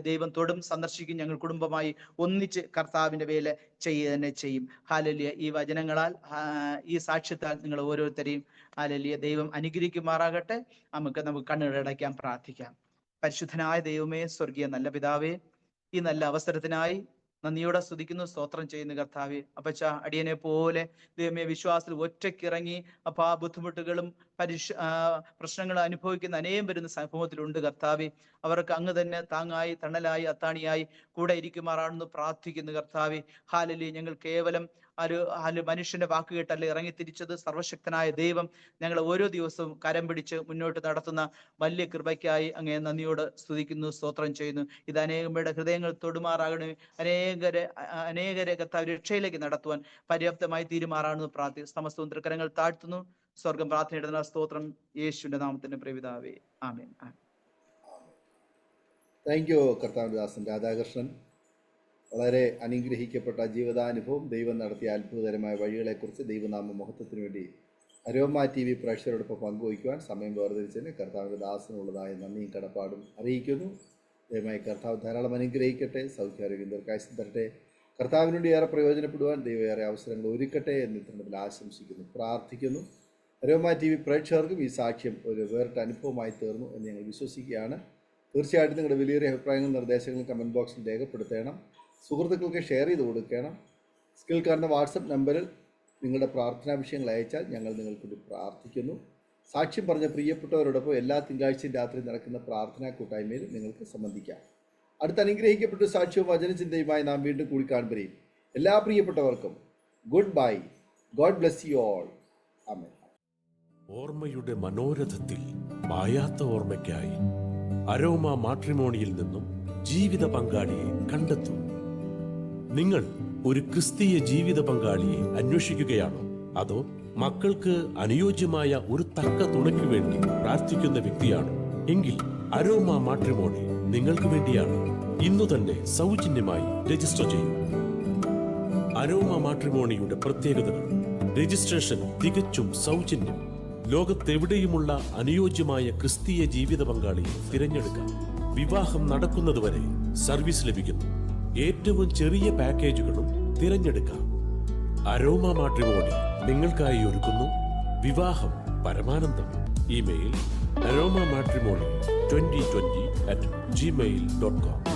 ദൈവം തൊടും സന്ദർശിക്കും. ഞങ്ങൾ കുടുംബമായി ഒന്നിച്ച് കർത്താവിന്റെ വേല ചെയ്യുക തന്നെ ചെയ്യും. ഹല്ലേലൂയ. ഈ വചനങ്ങളാൽ ഈ സാക്ഷ്യത്താൽ നിങ്ങൾ ഓരോരുത്തരെയും ഹല്ലേലൂയ ദൈവം അനുഗ്രഹിക്കുമാറാകട്ടെ. നമുക്ക് കണ്ണുകളടയ്ക്കാൻ പ്രാർത്ഥിക്കാം. പരിശുദ്ധനായ ദൈവമേ, സ്വർഗീയ നല്ല പിതാവേ, ഈ നല്ല അവസരത്തിനായി നന്ദിയോടെ സ്തുതിക്കുന്നു, സ്തോത്രം ചെയ്യുന്നു കർത്താവേ. അപ്പച്ച അടിയനെ പോലെ ദൈവമേ വിശ്വാസത്തിൽ ഒറ്റയ്ക്കിറങ്ങി ബുദ്ധിമുട്ടുകളും പ്രശ്നങ്ങളും അനുഭവിക്കുന്ന അനേകം വരുന്ന സമൂഹത്തിലുണ്ട് കർത്താവേ. അവർക്ക് അങ്ങ് തന്നെ താങ്ങായി തണലായി അത്താണിയായി കൂടെ ഇരിക്കുമാറാണെന്ന് പ്രാർത്ഥിക്കുന്നു കർത്താവേ. ഹല്ലേലൂയ. ഞങ്ങൾ കേവലം മനുഷ്യന്റെ വാക്ക് കേട്ടല്ല ഇറങ്ങിത്തിരിച്ചത്. സർവശക്തനായ ദൈവം ഞങ്ങളെ ഓരോ ദിവസവും കരം പിടിച്ച് മുന്നോട്ട് നടത്തുന്ന വലിയ കൃപയ്ക്കായി അങ്ങേ നന്ദിയോട് സ്തുതിക്കുന്നു, സ്തോത്രം ചെയ്യുന്നു. ഇത് അനേകം പേരുടെ ഹൃദയങ്ങൾ തൊടുമാറാകണമേ. അനേകരെ കർത്താവ് രക്ഷയിലേക്ക് നടത്തുവാൻ പര്യാപ്തമായി തീരുമാറാണെന്ന് പ്രാർത്ഥിക്കുന്നു. സമസ്തവും തൃക്കരങ്ങൾ താഴ്ത്തുന്നു. സ്വർഗം പ്രാർത്ഥനയുടെ സ്തോത്രം യേശുവിന്റെ നാമത്തിന്റെ പ്രവിതാവേ. ആമേൻ. താങ്ക് യു കർത്താവിന്റെ ദാസൻ രാധാകൃഷ്ണൻ. വളരെ അനുഗ്രഹിക്കപ്പെട്ട ജീവിതാനുഭവം, ദൈവം നടത്തിയ അത്ഭുതകരമായ വഴികളെക്കുറിച്ച് ദൈവനാമ മഹത്വത്തിന് വേണ്ടി അരോമ TV പ്രേക്ഷകരോടൊപ്പം പങ്കുവയ്ക്കുവാൻ സമയം വേർതിരിച്ചതിന് കർത്താവിൻ്റെ ദാസനുള്ളതായ നന്ദിയും കടപ്പാടും അറിയിക്കുന്നു. ദൈവമായി കർത്താവ് ധാരാളം അനുഗ്രഹിക്കട്ടെ, സൗഖ്യാരോഗ്യം ദീർഘായുസ്സും തരട്ടെ. കർത്താവിന് വേണ്ടി ഏറെ പ്രയോജനപ്പെടുവാൻ ദൈവം ഏറെ അവസരങ്ങൾ ഒരുക്കട്ടെ എന്ന് ഇത്തരത്തിൽ ആശംസിക്കുന്നു, പ്രാർത്ഥിക്കുന്നു. അരോമ TV പ്രേക്ഷകർക്കും ഈ സാക്ഷ്യം ഒരു വേറിട്ട അനുഭവമായി തീർന്നു എന്ന് ഞങ്ങൾ വിശ്വസിക്കുകയാണ്. തീർച്ചയായിട്ടും നിങ്ങളുടെ വിലയേറിയ അഭിപ്രായങ്ങളും നിർദ്ദേശങ്ങളും കമൻറ്റ് ബോക്സിൽ രേഖപ്പെടുത്തണം. സുഹൃത്തുക്കൾക്ക് ഷെയർ ചെയ്ത് കൊടുക്കണം. സ്കിൽ കാണുന്ന വാട്സപ്പ് നമ്പറിൽ നിങ്ങളുടെ പ്രാർത്ഥനാ വിഷയങ്ങൾ അയച്ചാൽ ഞങ്ങൾ നിങ്ങൾക്ക് വേണ്ടി പ്രാർത്ഥിക്കുന്നു. സാക്ഷ്യം പറഞ്ഞ പ്രിയപ്പെട്ടവരോടൊപ്പം എല്ലാ തിങ്കളാഴ്ചയും രാത്രി നടക്കുന്ന പ്രാർത്ഥനാ കൂട്ടായ്മയിൽ നിങ്ങൾക്ക് സംബന്ധിക്കാം. അടുത്ത അനുഗ്രഹിക്കപ്പെട്ട സാക്ഷ്യവും വചനചിന്തയുമായി നാം വീണ്ടും കൂടി കാണുകയും എല്ലാ പ്രിയപ്പെട്ടവർക്കും goodbye. God bless you all. ആമേൻ. ഓർമ്മയുടെ മനോരഥത്തിൽ മായാത്ത ഓർമ്മയ്ക്കായി അരോമ മാട്രിമോണിയിൽ നിന്നും ജീവിത പങ്കാളിയെ കണ്ടെത്തൂ. നിങ്ങൾ ഒരു ക്രിസ്തീയ ജീവിത പങ്കാളിയെ അന്വേഷിക്കുകയാണോ? അതോ മക്കൾക്ക് അനുയോജ്യമായ ഒരു തക്ക തുണയ്ക്ക് വേണ്ടി പ്രാർത്ഥിക്കുന്ന വ്യക്തിയാണോ? എങ്കിൽ അരോമ മാട്രിമോണി നിങ്ങൾക്ക് വേണ്ടിയാണ്. ഇന്നു തന്നെ സൗജന്യമായി രജിസ്റ്റർ ചെയ്യൂ. അരോമ മാട്രിമോണിയുടെ പ്രത്യേകതകൾ: രജിസ്ട്രേഷൻ തികച്ചും സൗജന്യം. ലോകത്തെവിടെയുമുള്ള അനുയോജ്യമായ ക്രിസ്തീയ ജീവിത പങ്കാളിയെ തിരഞ്ഞെടുക്കാം. വിവാഹം നടക്കുന്നതുവരെ സർവീസ് ലഭിക്കുന്നു. ഏറ്റവും ചെറിയ പാക്കേജുകളും തിരഞ്ഞെടുക്കാം. അരോമ മാട്രിമോണി നിങ്ങൾക്കായി ഒരുക്കുന്നു വിവാഹം പരമാനന്ദം. Email aroma matrimony2020@gmail.com